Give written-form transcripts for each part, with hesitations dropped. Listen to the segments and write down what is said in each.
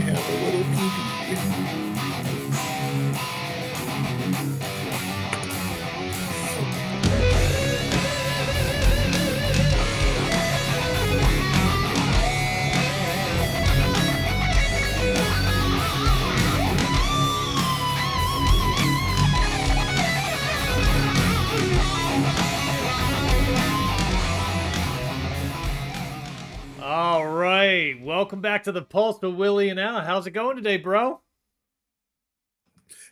have a little pee-pee. All right, welcome back to the Pulse with Willie and Al. How's it going today, bro?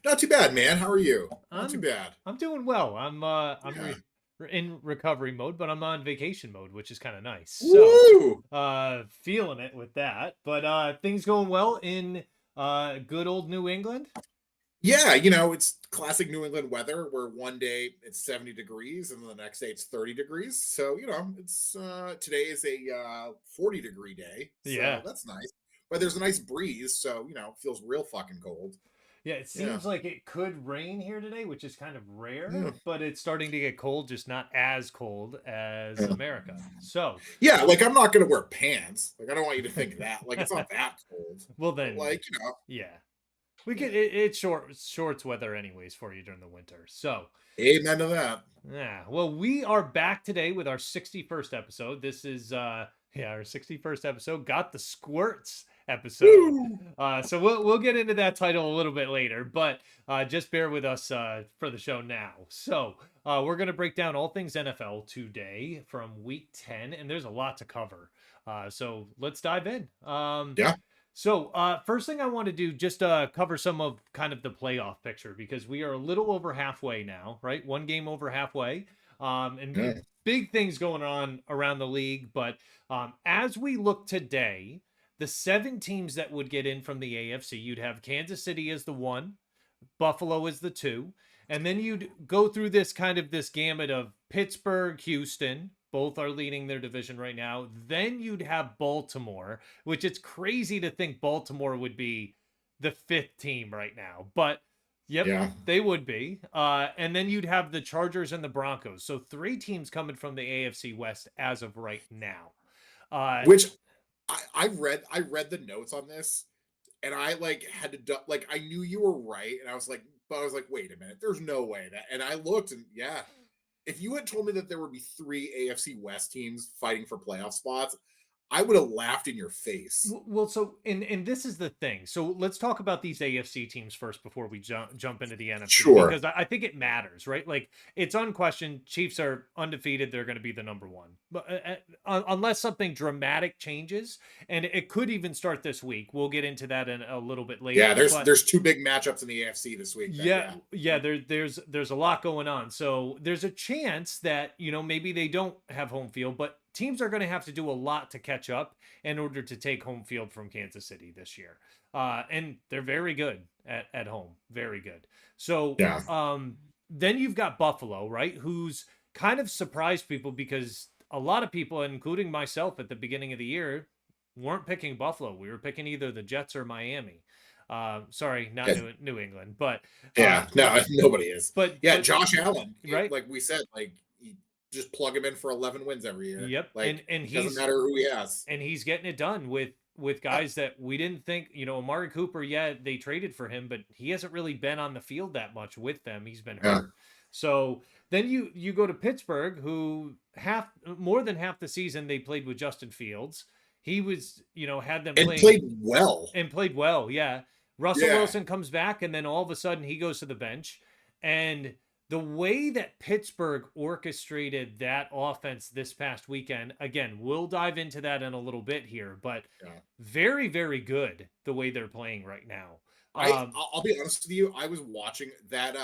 Not too bad, man. How are you? Not too I'm bad. I'm doing well. I'm Yeah. in recovery mode, but I'm on vacation mode, which is kind of nice. So, Woo! feeling it with that. But things going well in good old New England. Yeah, it's classic New England weather where one day it's 70 degrees and then the next day it's 30 degrees. So, it's today is a 40-degree day. So Yeah. that's nice. But there's a nice breeze, so, it feels real fucking cold. Yeah, it Yeah. seems like it could rain here today, which is kind of Yeah. rare, but it's starting to get cold, just not as cold as Yeah. America. So, Yeah, like I'm not gonna wear pants. Like I don't want you to think that. Like it's not that cold. well But then, like, yeah. We yeah. could it's shorts weather anyways for you during the winter. So Amen to that. yeah. Well, we are back today with our 61st episode. This is our 61st episode, Got the Squirts episode. Woo! So we'll get into that title a little bit later, but just bear with us for the show now. So we're gonna break down all things NFL today from week 10, and there's a lot to cover. So let's dive in. Yeah. So, first thing I want to do, just cover some of kind of the playoff picture because we are a little over halfway now, right? One game over halfway, and Yeah. big things going on around the league. But as we look today, the 7 teams that would get in from the AFC, you'd have Kansas City as the 1, Buffalo is the 2, and then you'd go through this gamut of Pittsburgh, Houston. Both are leading their division right now. Then you'd have Baltimore, which it's crazy to think Baltimore would be the 5th team right now, but yep, Yeah. they would be. And then you'd have the Chargers and the Broncos. So 3 teams coming from the AFC West as of right now. Which I read the notes on this and I like had to like I knew you were right and I was like wait a minute, there's no way that, and I looked and yeah, if you had told me that there would be 3 AFC West teams fighting for playoff spots, I would have laughed in your face. Well, so and this is the thing. So let's talk about these AFC teams first before we jump into the NFC Sure. because I think it matters, right? Like it's unquestioned. Chiefs are undefeated. They're going to be the number 1, but unless something dramatic changes, and it could even start this week. We'll get into that in a little bit later. Yeah, there's but there's 2 big matchups in the AFC this week. yeah. There's a lot going on. So there's a chance that maybe they don't have home field, but teams are going to have to do a lot to catch up in order to take home field from Kansas City this year. And they're very good at home, very good. So Yeah. then you've got Buffalo, right? Who's kind of surprised people because a lot of people, including myself at the beginning of the year, weren't picking Buffalo. We were picking either the Jets or Miami. Sorry, not Yeah. New England, but Yeah, no, nobody is. but Josh Allen, right? like we said, like you just plug him in for 11 wins every year. Yep, Like and it doesn't matter who he has. he's getting it done with Yeah. guys that we didn't think. Amari Cooper, yeah, they traded for him, but he hasn't really been on the field that much with them. He's been Yeah. hurt. So then you go to Pittsburgh, who more than half the season they played with Justin Fields. He was had them And playing played well. and played well. Yeah. Russell Yeah. Wilson comes back, and then all of a sudden he goes to the bench. And the way that Pittsburgh orchestrated that offense this past weekend, again, we'll dive into that in a little bit here, but Yeah. very, very good the way they're playing right now. I'll be honest with you. I was watching that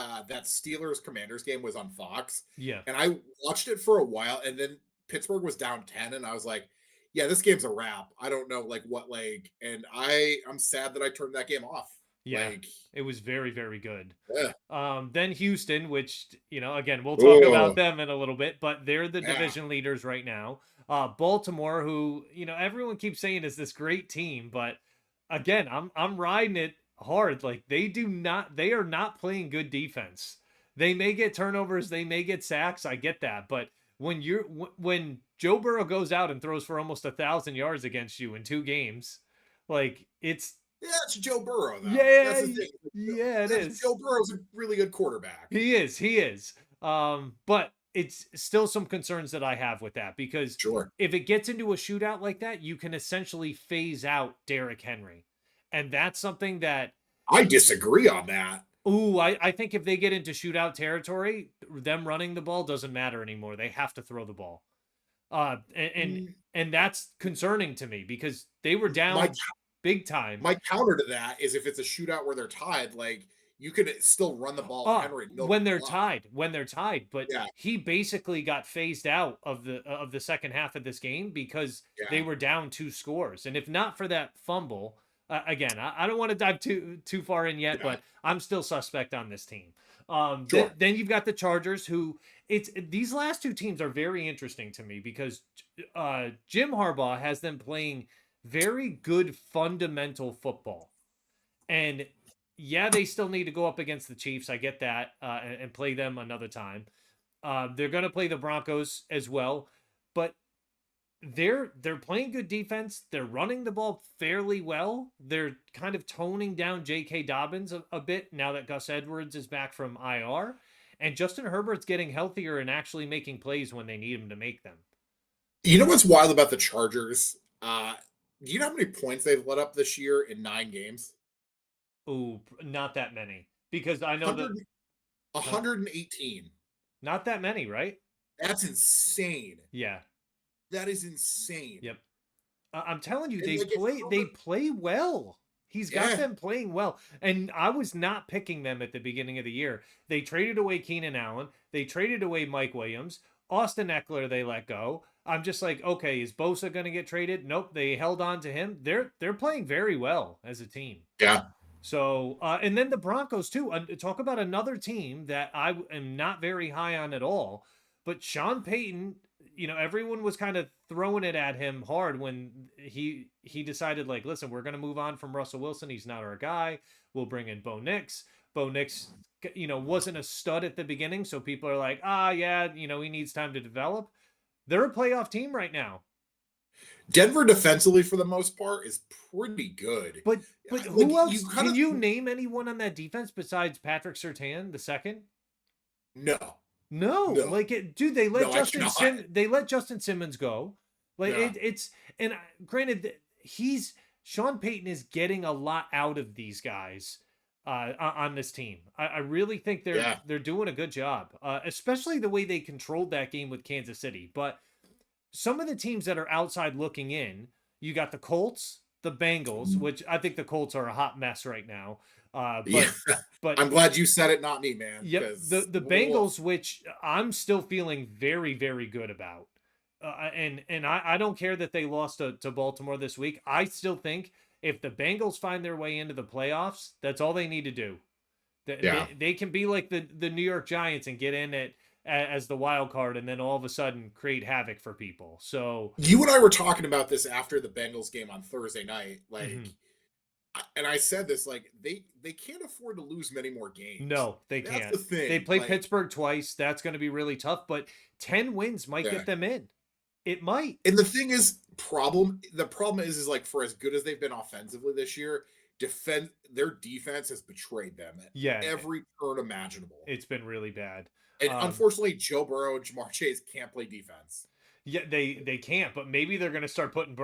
Steelers Commanders game was on Fox, Yeah. and I watched it for a while, and then Pittsburgh was down 10, and I was like, yeah, this game's a wrap. I don't know like what like, and I'm sad that I turned that game off. Yeah. Like, It was very, very good. yeah. Then Houston, which, again, we'll talk about Oh, them in a little bit, but they're the yeah. division leaders right now. Baltimore, who, everyone keeps saying is this great team, but again, I'm riding it hard. Like they are not playing good defense. They may get turnovers, they may get sacks. I get that, but when Joe Burrow goes out and throws for almost 1,000 yards against you in 2 games, like it's Yeah, it's Joe Burrow though. That's Yeah, the thing. yeah, it That's is. Joe Burrow's a really good quarterback. He is. He is. But it's still some concerns that I have with that because Sure. if it gets into a shootout like that, you can essentially phase out Derrick Henry. And that's something that, I disagree on that. ooh, I think if they get into shootout territory, them running the ball doesn't matter anymore. They have to throw the ball. Uh, and and, Mm, and that's concerning to me because they were My down big time. my counter to that is if it's a shootout where they're tied, like you could still run the ball at Henry and milk When the they're clock. tied, but Yeah, he basically got phased out of the second half of this game because they yeah, were down 2 scores. And if not for that fumble, again, I don't want to dive too far in yet, yeah. but I'm still suspect on this team. Sure. Then you've got the Chargers, who it's these last two teams are very interesting to me because Jim Harbaugh has them playing very good fundamental football. And yeah, they still need to go up against the Chiefs. I get that, and play them another time. They're going to play the Broncos as well, but they're playing good defense. They're running the ball fairly well. They're kind of toning down J.K. Dobbins a bit now that Gus Edwards is back from IR, and Justin Herbert's getting healthier and actually making plays when they need him to make them. You know what's wild about the Chargers? Do you know how many points they've let up this year in 9 games? Ooh, not that many because I know that 100, uh, 118. not that many, right? That's insane. Yeah. That is insane. Yep. I'm telling you, And like if they Herbert, play well. He's got yeah, them playing well. And I was not picking them at the beginning of the year. They traded away Keenan Allen. They traded away Mike Williams. Austin Eckler they let go. I'm just like, okay, is Bosa going to get traded? Nope, they held on to him. They're playing very well as a team. yeah. So, and then the Broncos too. Talk about another team that I am not very high on at all. But Sean Payton, everyone was kind of throwing it at him hard when he decided, like, listen, we're going to move on from Russell Wilson. He's not our guy. We'll bring in Bo Nix. Bo Nix, wasn't a stud at the beginning, so people are like, yeah, he needs time to develop. They're a playoff team right now. Denver defensively for the most part is pretty good. But Like who you else? kind Can of you name anyone on that defense besides Patrick Surtain the second? no, No, no, like dude, they let no, I cannot. They let Justin Simmons go. Like Yeah, it's and granted, he's Sean Payton is getting a lot out of these guys on this team. I really think yeah. they're doing a good job, especially the way they controlled that game with Kansas City. But some of the teams that are outside looking in, you got the Colts, the Bengals, which I think the Colts are a hot mess right now. Uh, Yeah. but but I'm glad you said it, not me, man. Yep, Because the Bengals, which I'm still feeling very very good about, and I don't care that they lost to Baltimore this week. I still think if the Bengals find their way into the playoffs, that's all they need to do. yeah, They can be like the New York Giants and get in it as the wild card, and then all of a sudden create havoc for people. So, you and I were talking about this after the Bengals game on Thursday night. Like, mhm. and I said this, like they can't afford to lose many more games. No, they That's can't. the They thing. play Like, Pittsburgh twice. That's going to be really tough, but 10 wins might yeah. get them in. It might. And the thing is, the problem is like for as good as they've been offensively this year, their defense has betrayed them at Yeah, every turn imaginable. it's been really bad. And Um, unfortunately, Joe Burrow and Jamar Chase can't play defense. yeah, they can't, but maybe they're going to start putting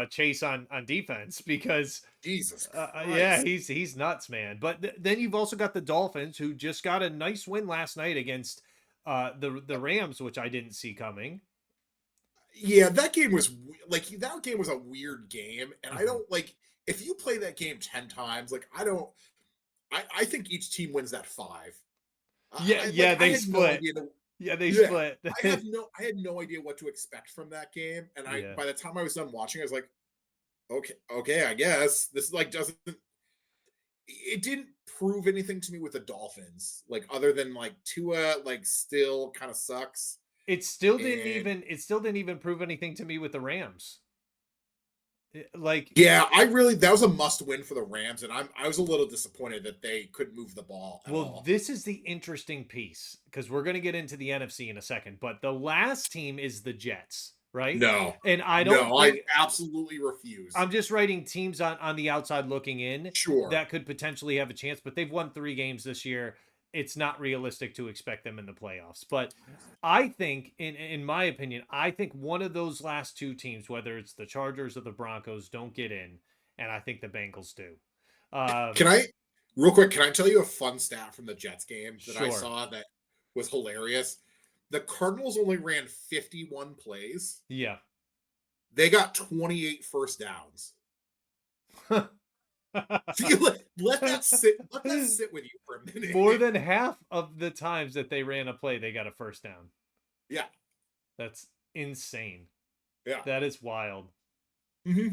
Chase on defense because Jesus yeah, Christ. he's nuts, man. But then you've also got the Dolphins who just got a nice win last night against the Rams, which I didn't see coming. Yeah, that game was that game was a weird game, and I Mhm. don't like if you play that game 10 times. Like I don't, I think each team wins that five. Yeah, I yeah, like I they had no split. idea. Yeah, they Yeah, split. I had no idea what to expect from that game, and I Yeah. by the time I was done watching, I was like, okay, I guess this like doesn't. It didn't prove anything to me with the Dolphins, like other than like Tua, like still kind of sucks, and It still didn't even prove anything to me with the Rams. Like, yeah, I really that was a must win for the Rams, and I was a little disappointed that they couldn't move the ball at well, all. this is the interesting piece because we're going to get into the NFC in a second, but the last team is the Jets, right? No, And I don't no, I think absolutely refuse. I'm just writing teams on the outside looking in Sure. that could potentially have a chance, but they've won 3 games this year. It's not realistic to expect them in the playoffs. But I think, in my opinion, I think one of those last two teams, whether it's the Chargers or the Broncos, don't get in, and I think the Bengals do. Can I, real quick, can I tell you a fun stat from the Jets game that I Sure. saw that was hilarious? The Cardinals only ran 51 plays. Yeah. They got 28 first downs. So you let that sit. Let that sit with you for a minute. More than half of the times that they ran a play, they got a first down. Yeah, That's insane. yeah. That is wild. Hmm.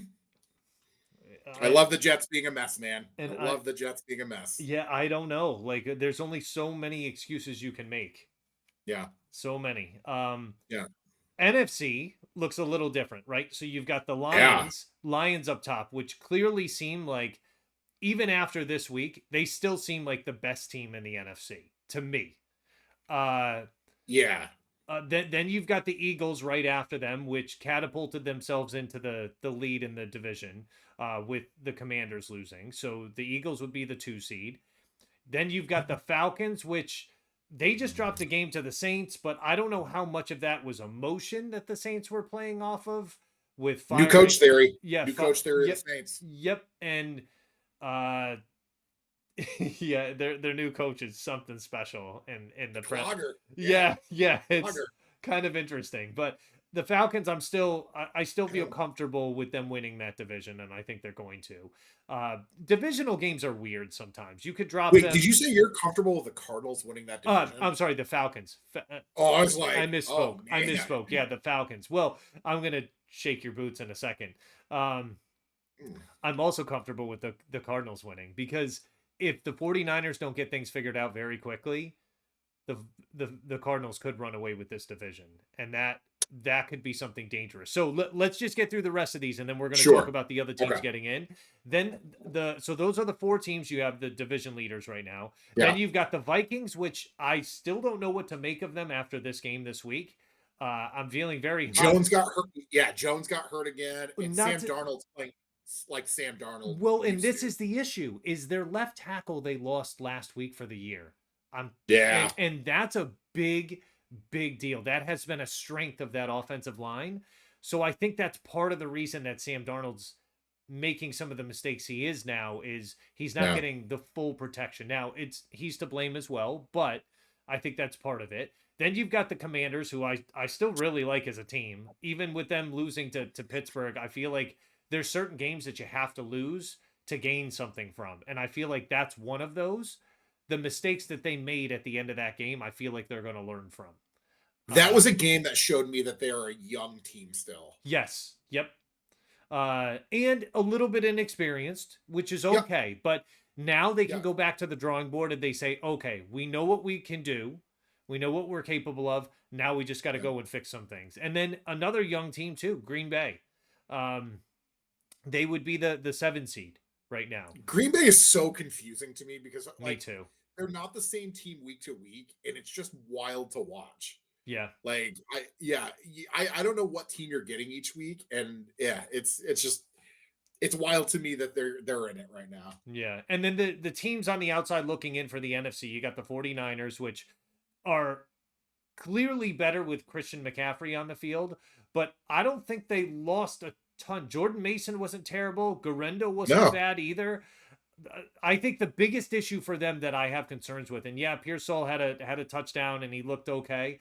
I I love the Jets being a mess, man. I and I love the Jets being a mess. Yeah, I don't know. Like there's only so many excuses you can make. Yeah, So many. yeah, NFC looks a little different, right? So you've got the yeah, Lions up top, which clearly seem like even after this week, they still seem like the best team in the NFC to me. Uh yeah. then you've got the Eagles right after them, which catapulted themselves into the lead in the division with the Commanders losing. So the Eagles would be the 2 seed. Then you've got the Falcons, which they just dropped a game to the Saints, but I don't know how much of that was emotion that the Saints were playing off of with New firing. coach theory. Yeah, New coach theory of yep, the Saints. yep, and uh, yeah, their new coach is something special, in the press. Clogger. Yeah, Yeah, it's Clogger. kind of interesting, but the Falcons, I still feel comfortable with them winning that division, and I think they're going to. Divisional games are weird sometimes. You could drop Wait, did them. you say you're comfortable with the Cardinals winning that division? I'm sorry, the Falcons. Oh, I was I like, oh misspoke. I man. misspoke. Yeah, the Falcons. Well, I'm gonna shake your boots in a second. Um, Hmm. I'm also comfortable with the Cardinals winning because if the 49ers don't get things figured out very quickly, the the Cardinals could run away with this division, and that could be something dangerous. So let's just get through the rest of these, and then we're going to talk Sure. about the other teams Okay. getting in. Then so those are the 4 teams. You have the division leaders right now. Then Yeah. you've got the Vikings, which I still don't know what to make of them after this game this week. I'm feeling very hot. Jones got hurt. Yeah, Jones got hurt again, and Not Sam to, Darnold's playing like Sam Darnold well, and used this to. is the issue: is their left tackle they lost last week for the year. I'm Yeah. and that's a big deal. That has been a strength of that offensive line. So I think that's part of the reason that Sam Darnold's making some of the mistakes he is now is he's not Yeah. getting the full protection. Now he's to blame as well, but I think that's part of it. Then you've got the Commanders, who I still really like as a team. Even with them losing to Pittsburgh, I feel like there's certain games that you have to lose to gain something from. And I feel like that's one of those. The mistakes that they made at the end of that game, I feel like they're going to learn from. That was a game that showed me that they are a young team still. Yes. Yep. And a little bit inexperienced, which is Yep. okay. But now they can Yeah. go back to the drawing board and they say, okay, we know what we can do. We know what we're capable of. Now we just got to Yeah. go and fix some things. And then another young team too, Green Bay. Um, they would be the 7 seed right now. Green Bay is so confusing to me because Me like too. they're not the same team week to week, and it's just wild to watch. Yeah. Like I don't know what team you're getting each week, and yeah, it's just it's wild to me that they're in it right now. Yeah. And then the teams on the outside looking in for the NFC, you got the 49ers, which are clearly better with Christian McCaffrey on the field, but I don't think they lost a ton. Jordan Mason wasn't terrible. Garendo wasn't No. bad either. I think the biggest issue for them that I have concerns with, and yeah, Pearsall had a touchdown and he looked okay.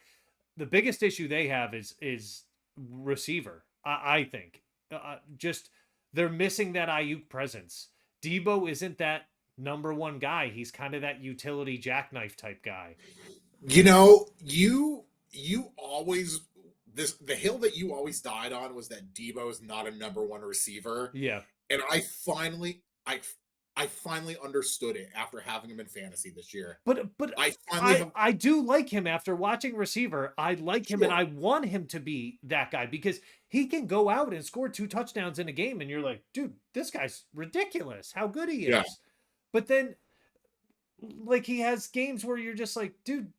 The biggest issue they have is receiver. I think just they're missing that Ayuk presence. Debo isn't that number one guy. He's kind of that utility jackknife type guy. You know, you always the hill that you always died on was that Debo is not a number one receiver. Yeah. And I finally understood it after having him in fantasy this year. But I finally have I do like him after watching receiver. I like him and sure. I want him to be that guy because he can go out and score 2 touchdowns in a game and you're like, dude, this guy's ridiculous. How good he is. Yeah. But then like he has games where you're just like, dude,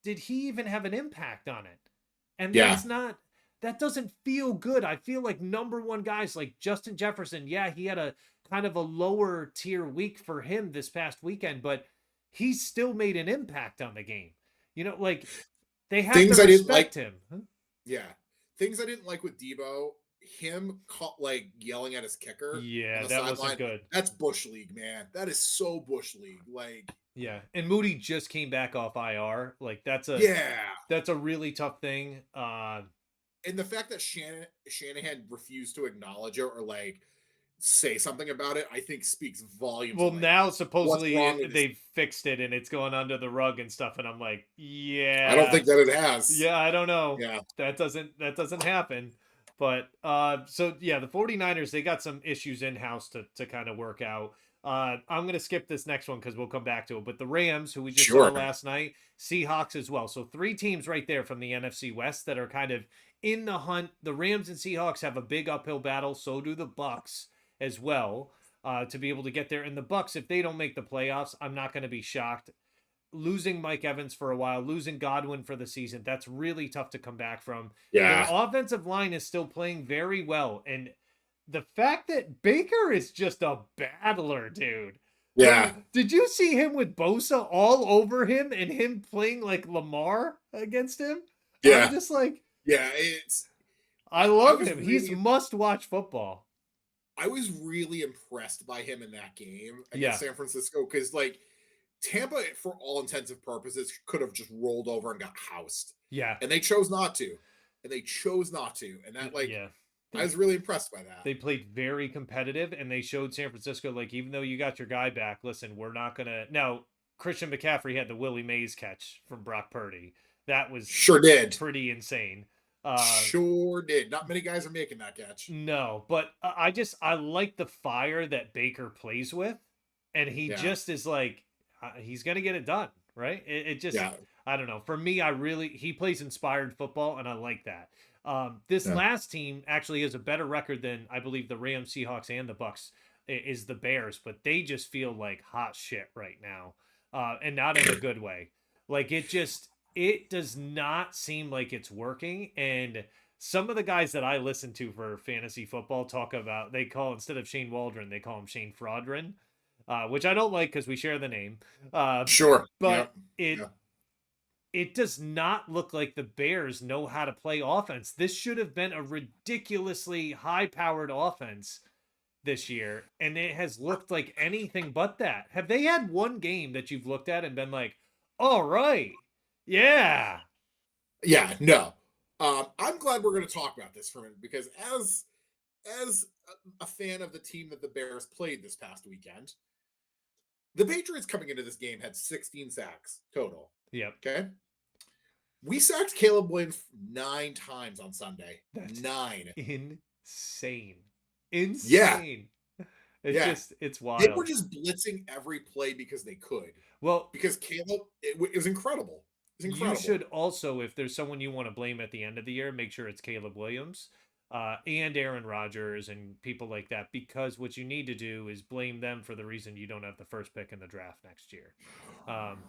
did he even have an impact on it? And Yeah. that doesn't feel good. I feel like number one guys like Justin Jefferson, yeah, he had a kind of a lower tier week for him this past weekend, but he's still made an impact on the game. Like they have to Things I didn't like. respect him. Huh? Yeah, things I didn't like with Debo. Him like yelling at his kicker on Yeah, the that wasn't sideline. good. That's bush league, man. That is so bush league. Like, Yeah, and Moody just came back off IR. Like yeah. that's a really tough thing. And the fact that Shanahan refused to acknowledge it or like say something about it, I think speaks volumes Well, of like now what's supposedly wrong with this. they've fixed it and it's going under the rug and stuff, and I'm like, I don't yeah, think that it has. yeah, I don't know. Yeah, That doesn't happen. But so yeah, the 49ers, they got some issues in-house to kind of work out. I'm gonna skip this next one because we'll come back to it. But the Rams, who we just saw sure. last night, Seahawks as well. So three teams right there from the NFC West that are kind of in the hunt. The Rams and Seahawks have a big uphill battle. So do the Bucks as well. To be able to get there. And the Bucks, if they don't make the playoffs, I'm not going to be shocked. Losing Mike Evans for a while, losing Godwin for the season, that's really tough to come back from. Their Yeah, offensive line is still playing very well. And the fact that Baker is just a battler, dude. yeah, Did you see him with Bosa all over him and him playing like Lamar against him? I'm yeah, just like, yeah. It's I I love was him. He's really must watch football. I was really impressed by him in that game against Yeah. San Francisco because like Tampa, for all intents and purposes, could have just rolled over and got housed, Yeah. and they chose not to, and they chose not to, and that like Yeah. I was really impressed by that. They played very competitive and they showed San Francisco, like, even though you got your guy back, listen, we're not going to. Now, Christian McCaffrey had the Willie Mays catch from Brock Purdy. That was Sure did, pretty insane. sure did. Not many guys are making that catch. No, but I like the fire that Baker plays with. And he Yeah, just is like, he's going to get it done, right? It just, yeah, I don't know. For me, he plays inspired football and I like that. This yeah. last team actually has a better record than I believe the Rams, Seahawks, and the Bucks is the Bears, but they just feel like hot shit right now, and not in a good way. Like it does not seem like it's working. And some of the guys that I listen to for fantasy football talk about they call instead of Shane Waldron, they call him Shane Fraudrin, which I don't like because we share the name. Uh, Sure. but Yep. it Yeah. it does not look like the Bears know how to play offense. This should have been a ridiculously high-powered offense this year, and it has looked like anything but that. Have they had one game that you've looked at and been like, "All right, yeah, Yeah. No. I'm glad we're going to talk about this for a minute because as a fan of the team that the Bears played this past weekend, the Patriots coming into this game had 16 sacks total. yep, Okay. We sacked Caleb Williams 9 times on Sunday. that's 9. insane, Yeah. insane." Yeah. It's They were wild. just blitzing every play because they could. Well, Because Caleb, it was incredible. It was you incredible. should also, if there's someone you want to blame at the end of the year, make sure it's Caleb Williams, and Aaron Rodgers and people like that, because what you need to do is blame them for the reason you don't have the first pick in the draft next year. Um,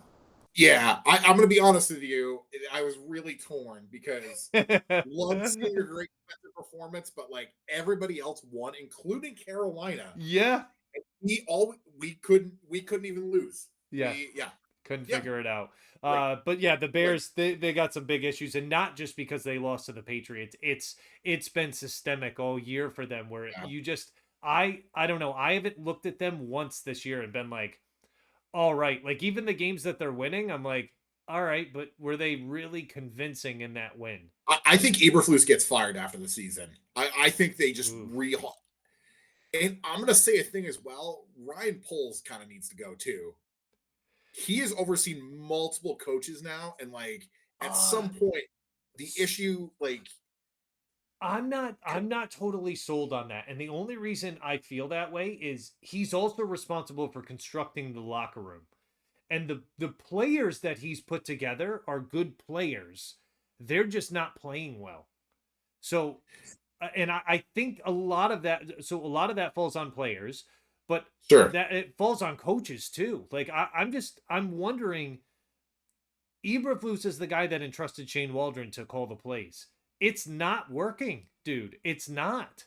Yeah, I'm going to be honest with you. I was really torn because loved seeing your great defensive performance, but like everybody else won, including Carolina. yeah, We couldn't even lose. yeah, Yeah, couldn't yeah, figure it out. right, But yeah, the right. Bears they got some big issues, and not just because they lost to the Patriots. It's been systemic all year for them, where Yeah. you just I don't know. I haven't looked at them once this year and been like, all right, like even the games that they're winning, I'm like, all right, but were they really convincing in that win? I think Eberflus gets fired after the season. I think they just Oof. and I'm going to say a thing as well. Ryan Poles kind of needs to go too. He has overseen multiple coaches now, and like at Uh, some point, the issue like I'm not totally sold on that. And the only reason I feel that way is he's also responsible for constructing the locker room. And the players that he's put together are good players. They're just not playing well. So and I think a lot of that falls on players, but sure. that it falls on coaches too. Like I'm wondering, Eberflus is the guy that entrusted Shane Waldron to call the plays. it's not working, dude. It's not.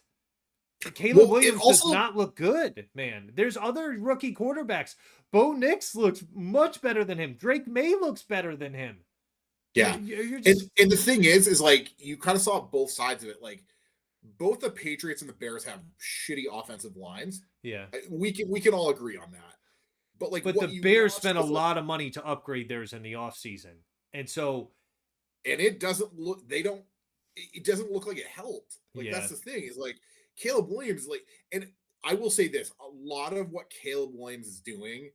Caleb Well, it Williams does also not look good, man. There's other rookie quarterbacks. Bo Nix looks much better than him. Drake May looks better than him. yeah. You're And just and the thing is like you kind of saw both sides of it. Like both the Patriots and the Bears have shitty offensive lines. yeah. We can all agree on that. But like But the what you Bears watched spent a was like, lot of money to upgrade theirs in the offseason. And so, and it doesn't look. They don't. It doesn't look like it helped. Like yeah. that's the thing. Is like Caleb Williams. Like, and I will say this: a lot of what Caleb Williams is doing,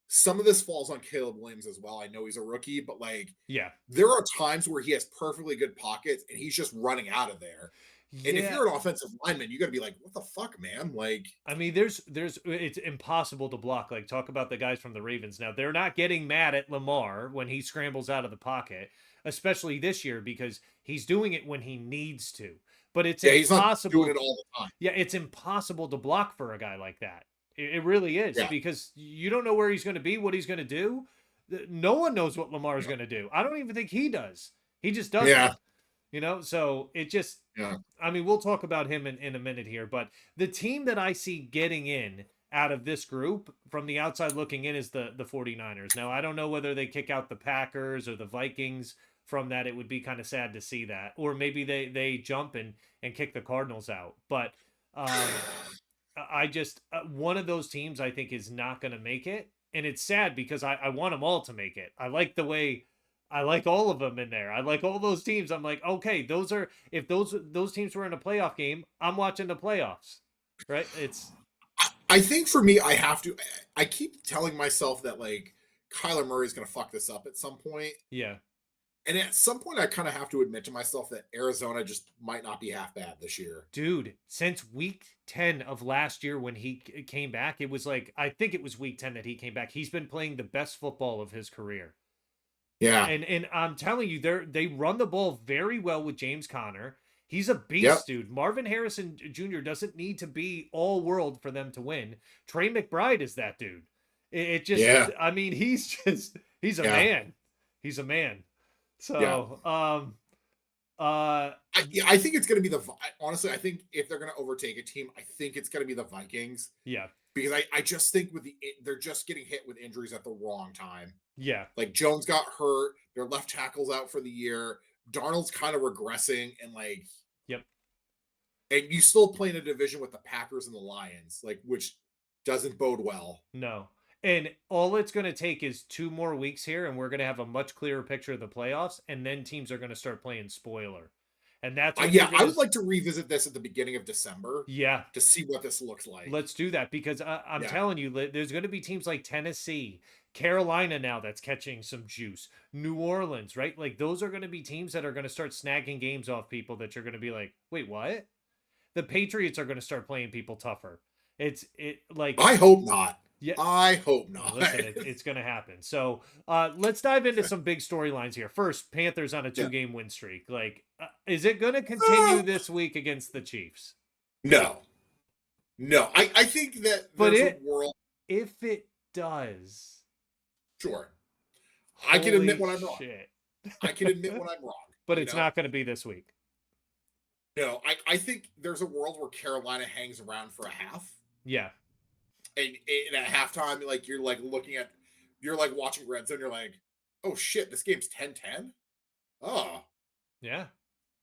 some of this falls on Caleb Williams as well. I know he's a rookie, but like Yeah. there are times where he has perfectly good pockets and he's just running out of there. And if Yeah. you're an offensive lineman, you got to be like, what the fuck, man? Like, I mean, there's it's impossible to block. Like talk about the guys from the Ravens. Now they're not getting mad at Lamar when he scrambles out of the pocket, especially this year because he's doing it when he needs to. But it's yeah, he's not doing impossible. it all the time. Yeah, it's impossible to block for a guy like that. It really is Yeah. because you don't know where he's going to be, what he's going to do. No one knows what Lamar's Yeah. going to do. I don't even think he does. He just doesn't. Yeah. So it just, Yeah. I mean, we'll talk about him in a minute here, but the team that I see getting in out of this group from the outside looking in is the 49ers. Now, I don't know whether they kick out the Packers or the Vikings from that. It would be kind of sad to see that. Or maybe they jump and kick the Cardinals out. But I just, one of those teams I think is not going to make it. And it's sad because I want them all to make it. I like the way I like all of them in there. I like all those teams. I'm like, okay, those are if those teams were in a playoff game, I'm watching the playoffs. Right? It's I think for me, I have to. I keep telling myself that like Kyler Murray is going to fuck this up at some point, yeah. and at some point, I kind of have to admit to myself that Arizona just might not be half bad this year. Dude, since week 10 of last year when he came back, it was like I think it was week 10 that he came back. He's been playing the best football of his career. Yeah. And I'm telling you, they run the ball very well with James Conner. He's a Yep. beast, dude. Marvin Harrison Jr. doesn't need to be all world for them to win. Trey McBride is that dude. It just, Yeah. I mean, he's a Yeah. man. He's a man. Yeah. So, uh, I think it's going to be honestly, I think if they're going to overtake a team, I think it's going to be the Vikings yeah, because I just think they're just getting hit with injuries at the wrong time. yeah, Like Jones got hurt, their left tackle's out for the year. Darnold's kind of regressing, and like, yep. and you still play in a division with the Packers and the Lions, like which doesn't bode well. No. And all it's going to take is 2 more weeks here, and we're going to have a much clearer picture of the playoffs, and then teams are going to start playing spoiler. And that's when Yeah, I would like to revisit this at the beginning of December. Yeah. To see what this looks like. Let's do that because I'm Yeah. telling you, there's going to be teams like Tennessee, Carolina now that's catching some juice, New Orleans, right? Like those are going to be teams that are going to start snagging games off people that you're going to be like, wait, what? The Patriots are going to start playing people tougher. Like I hope not. Yeah, I hope not. listen, it's going to happen. So let's dive into some big storylines here. First, Panthers on a 2-game win streak. Like, is it going to continue this week against the Chiefs? No. I think that there's a world. If it does, sure, I can admit when I'm wrong. Shit. I can admit when I'm wrong. But it's not going to be this week. No, I think there's a world where Carolina hangs around for a half. Yeah. And at halftime, like you're like you're like watching Red Zone, you're like, oh shit, this game's 10-10? Oh. Yeah.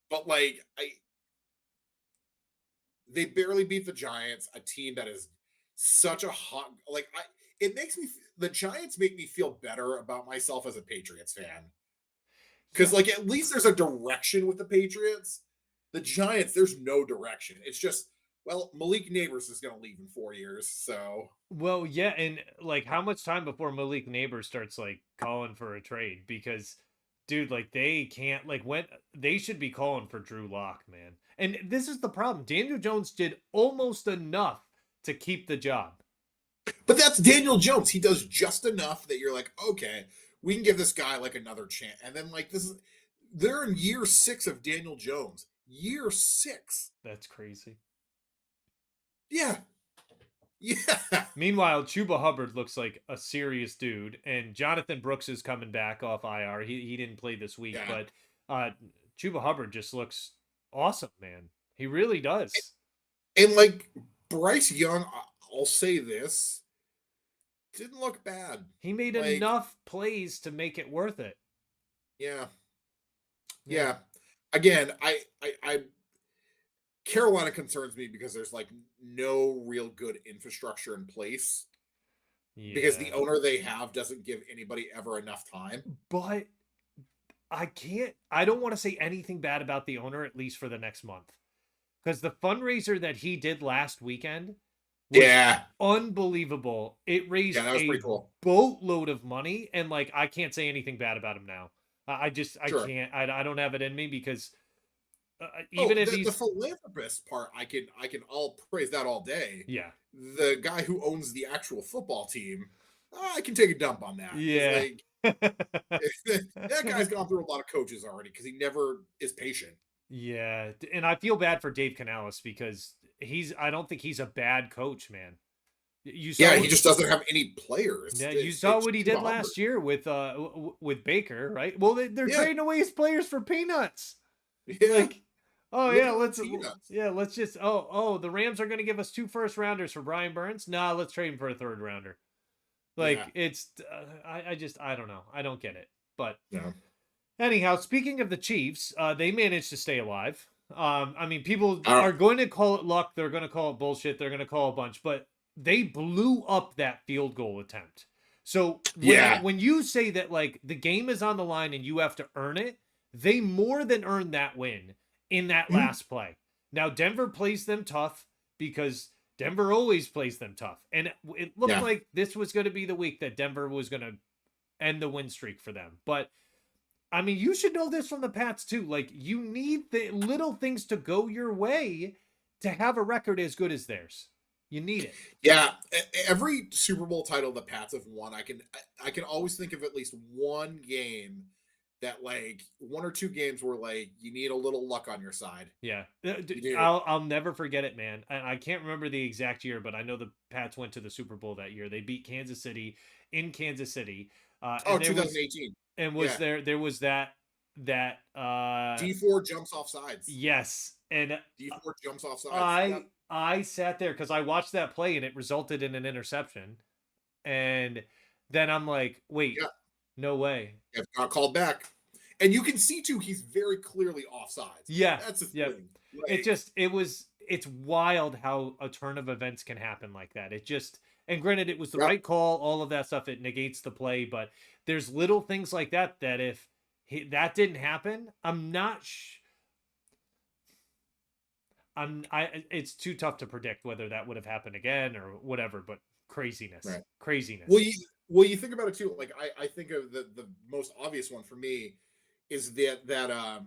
But like they barely beat the Giants, a team that is such a hot the Giants make me feel better about myself as a Patriots fan. Because like at least there's a direction with the Patriots. The Giants, there's no direction. It's just, well, Malik Neighbors is going to leave in 4 years, so. Well, yeah, and like how much time before Malik Neighbors starts like calling for a trade? Because, dude, like they can't when they should be calling for Drew Lock, man. And this is the problem. Daniel Jones did almost enough to keep the job. But that's Daniel Jones. He does just enough that you're like, okay, we can give this guy like another chance. And then like they're in year 6 of Daniel Jones. Year 6. That's crazy. Yeah. Yeah. Meanwhile, Chuba Hubbard looks like a serious dude, and Jonathan Brooks is coming back off IR. He didn't play this week, but Chuba Hubbard just looks awesome, man. He really does. And like Bryce Young, I'll say this, didn't look bad. He made Like, enough plays to make it worth it. yeah, Yeah. yeah. Again, I Carolina concerns me because there's like no real good infrastructure in place because the Yeah. owner they have doesn't give anybody ever enough time. But I don't want to say anything bad about the owner, at least for the next month. Because the fundraiser that he did last weekend was Yeah, unbelievable. It yeah, raised that was pretty a cool. boatload of money, and like I can't say anything bad about him now. I Sure. can't. I don't have it in me because Oh, even if the he's philanthropist part, I'll praise that all day. yeah The guy who owns the actual football team, I can take a dump on that because yeah. like that guy's gone through a lot of coaches already because he never is patient. Yeah, and I feel bad for Dave Canales because I don't think he's a bad coach, man. You Yeah, saw he just doesn't have any players. yeah, you saw It's what he too did hard. last year with with Baker, right? Well, they're Yeah, trading away his players for peanuts. yeah, Like, oh yeah, literally peanuts. let's just the Rams are going to give us 2 first rounders for Brian Burns. Nah, let's trade him for a third rounder. Yeah, Like it's I just I don't know. I don't get it. But yeah. anyhow, speaking of the Chiefs, they managed to stay alive. I mean, people I are going to call it luck. They're going to call it bullshit. They're going to call a bunch, but they blew up that field goal attempt. So yeah. when you say that like the game is on the line and you have to earn it, they more than earned that win in that Mhm. last play. Now Denver plays them tough because Denver always plays them tough, and it looked Yeah. like this was going to be the week that Denver was going to end the win streak for them, but I mean, you should know this from the Pats too. Like, you need the little things to go your way to have a record as good as theirs. You need it. Yeah, every Super Bowl title the Pats have won, I can always think of at least one game that like one or two games where like you need a little luck on your side. Yeah, You do. I'll never forget it, man. I can't remember the exact year, but I know the Pats went to the Super Bowl that year. They beat Kansas City in Kansas City, Oh, and there was 2018. and was Yeah. there was that D4 jumps off sides. yes, and D4 jumps off sides. Yep. I sat there because I watched that play and it resulted in an interception. And then I'm like, wait, Yeah. no way. It got called back. And you can see too, he's very clearly offsides. Yeah. That's the Yep. thing. It Like, just, it's wild how a turn of events can happen like that. It just, and granted, it was the yep. right call, all of that stuff, it negates the play, but there's little things like that that if that didn't happen, I'm not, it's too tough to predict whether that would have happened again or whatever, but craziness, Right. Well, craziness. you think about it too. Like I think of the most obvious one for me is that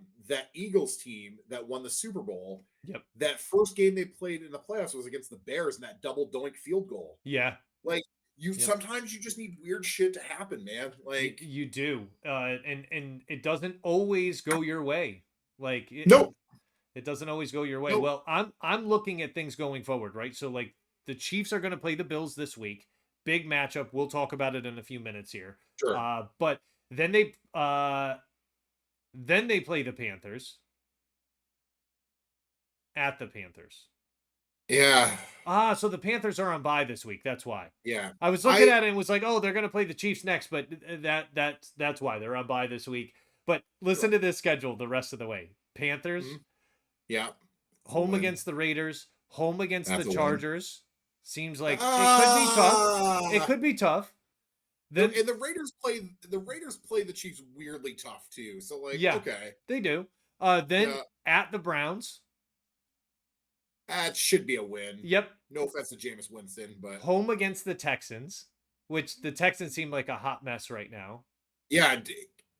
Eagles team that won the Super Bowl. Yep. That first game they played in the playoffs was against the Bears and that double doink field goal. Yeah. Like you Yep. sometimes you just need weird shit to happen, man. Like You do, and it doesn't always go your way. Like nope, it doesn't always go your way. nope, Well, I'm looking at things going forward, right? So like the Chiefs are going to play the Bills this week, big matchup. We'll talk about it in a few minutes here. sure, But then they play the Panthers at the Panthers. yeah, So the Panthers are on bye this week. That's why. yeah. I was looking I at it and was like, oh, they're going to play the Chiefs next, but that's why they're on bye this week. But listen sure. to this schedule the rest of the way. Panthers, Mhm. Yeah, it's a home win. against the Raiders, home against the That's a win. Chargers. Seems like it could be tough. It Ah, could be tough. Then and the Raiders play the Chiefs weirdly tough too. So like, yeah, okay, they do. Then yeah, at the Browns. that should be a win. Yep. No offense to Jameis Winston, but Home against the Texans, which the Texans seem like a hot mess right now. yeah,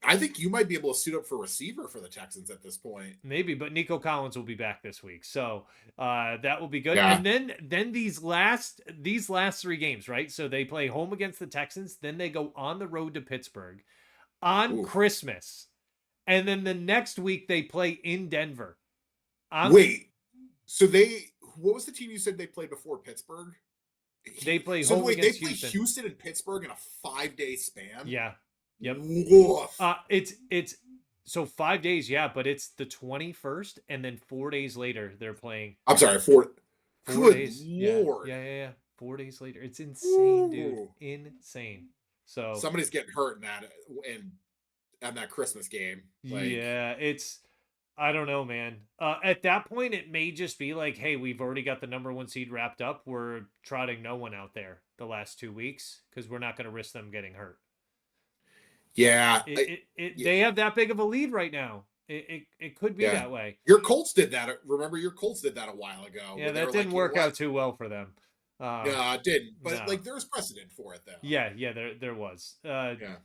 I think you might be able to suit up for receiver for the Texans at this point. Maybe, but Nico Collins will be back this week, so that will be good. Yeah. And then these last 3 games, right? So they play home against the Texans, then they go on the road to Pittsburgh on Ooh. Christmas, and then the next week they play in Denver. Wait, so what was the team you said they played before Pittsburgh? They play So home wait, they against play Houston. Houston and Pittsburgh in a 5-day span? Yeah. Yep. Woof. It's So 5 days, yeah, but it's the 21st, and then 4 days later they're playing. I'm sorry, four. Four Good days, yeah, lord. yeah, yeah, yeah. 4 days later, it's insane, dude, Ooh. insane. So Somebody's getting hurt in that Christmas game. Like, yeah, it's I don't know, man. At that point, it may just be like, hey, we've already got the number one seed wrapped up. We're trotting no one out there the last 2 weeks because we're not going to risk them getting hurt. yeah, yeah, They have that big of a lead right now. It could be yeah. that way. Your Colts did that. Remember, your Colts did that a while ago, Yeah, where they that were didn't like, you know work what? out too well for them. No, it didn't. But No. like, there was precedent for it, though. Yeah, yeah, there was. Yeah,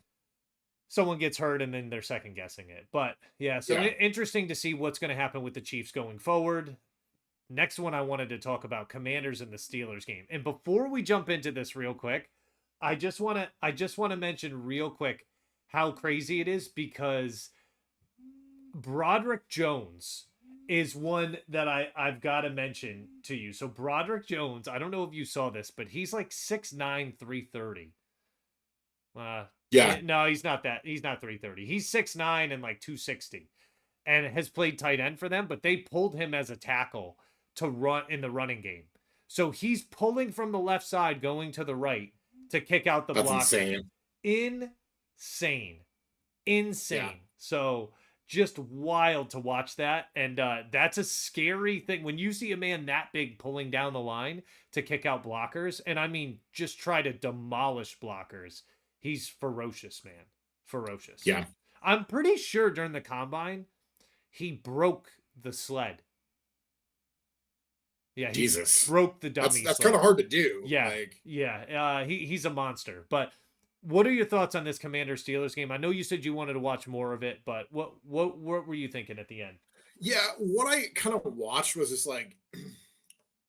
Someone gets hurt and then they're second guessing it. But yeah, so yeah, interesting to see what's going to happen with the Chiefs going forward. Next one I wanted to talk about Commanders and the Steelers game. And before we jump into this real quick, I just want to mention real quick how crazy it is because Broderick Jones is one that I've got to mention to you. So Broderick Jones, I don't know if you saw this, but he's like 6'9", 330. yeah. No, he's not that. He's not 330. He's 6'9" and like 260 and has played tight end for them, but they pulled him as a tackle to run in the running game. So he's pulling from the left side, going to the right to kick out the That's blocker. insane. Insane. Yeah, Insane. So just wild to watch that. And that's a scary thing. When you see a man that big pulling down the line to kick out blockers, and I mean, just try to demolish blockers, he's ferocious, man. Ferocious. yeah. I'm pretty sure during the combine, he broke the sled. Yeah, he Jesus, broke the that's dummy that's kind sled. of hard to do. Yeah, Like, yeah. He's a monster. But what are your thoughts on this Commander Steelers game? I know you said you wanted to watch more of it, but what were you thinking at the end? yeah. What I kind of watched was just like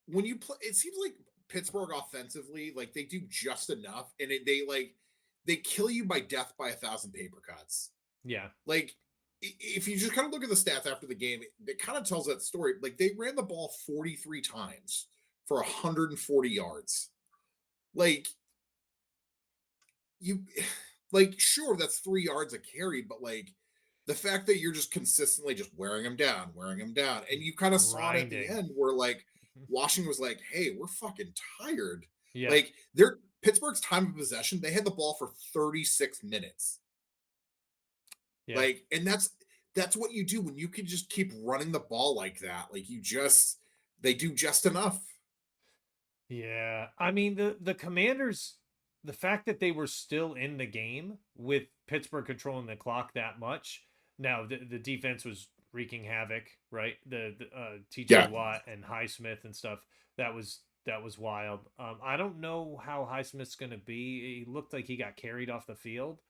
when you play. It seems like Pittsburgh offensively, like they do just enough, and they kill you by death by 1,000 paper cuts. Yeah, Like, if you just kind of look at the stats after the game, it kind of tells that story. Like, they ran the ball 43 times for 140 yards. Like, you, like, sure, that's 3 yards a carry, but like, the fact that you're just consistently just wearing them down, and you kind of saw it at the grinding. end where like Washington was like, "Hey, we're fucking tired." Yeah, Like, their Pittsburgh's time of possession, they had the ball for 36 minutes. yeah. Like, and that's what you do when you can just keep running the ball like that. Like, they do just enough. Yeah. I mean the Commanders, the fact that they were still in the game with Pittsburgh controlling the clock that much. Now the defense was wreaking havoc, right? The TJ Yeah, Watt and Highsmith and stuff. That was wild. I don't know how Highsmith's going to be. He looked like he got carried off the field.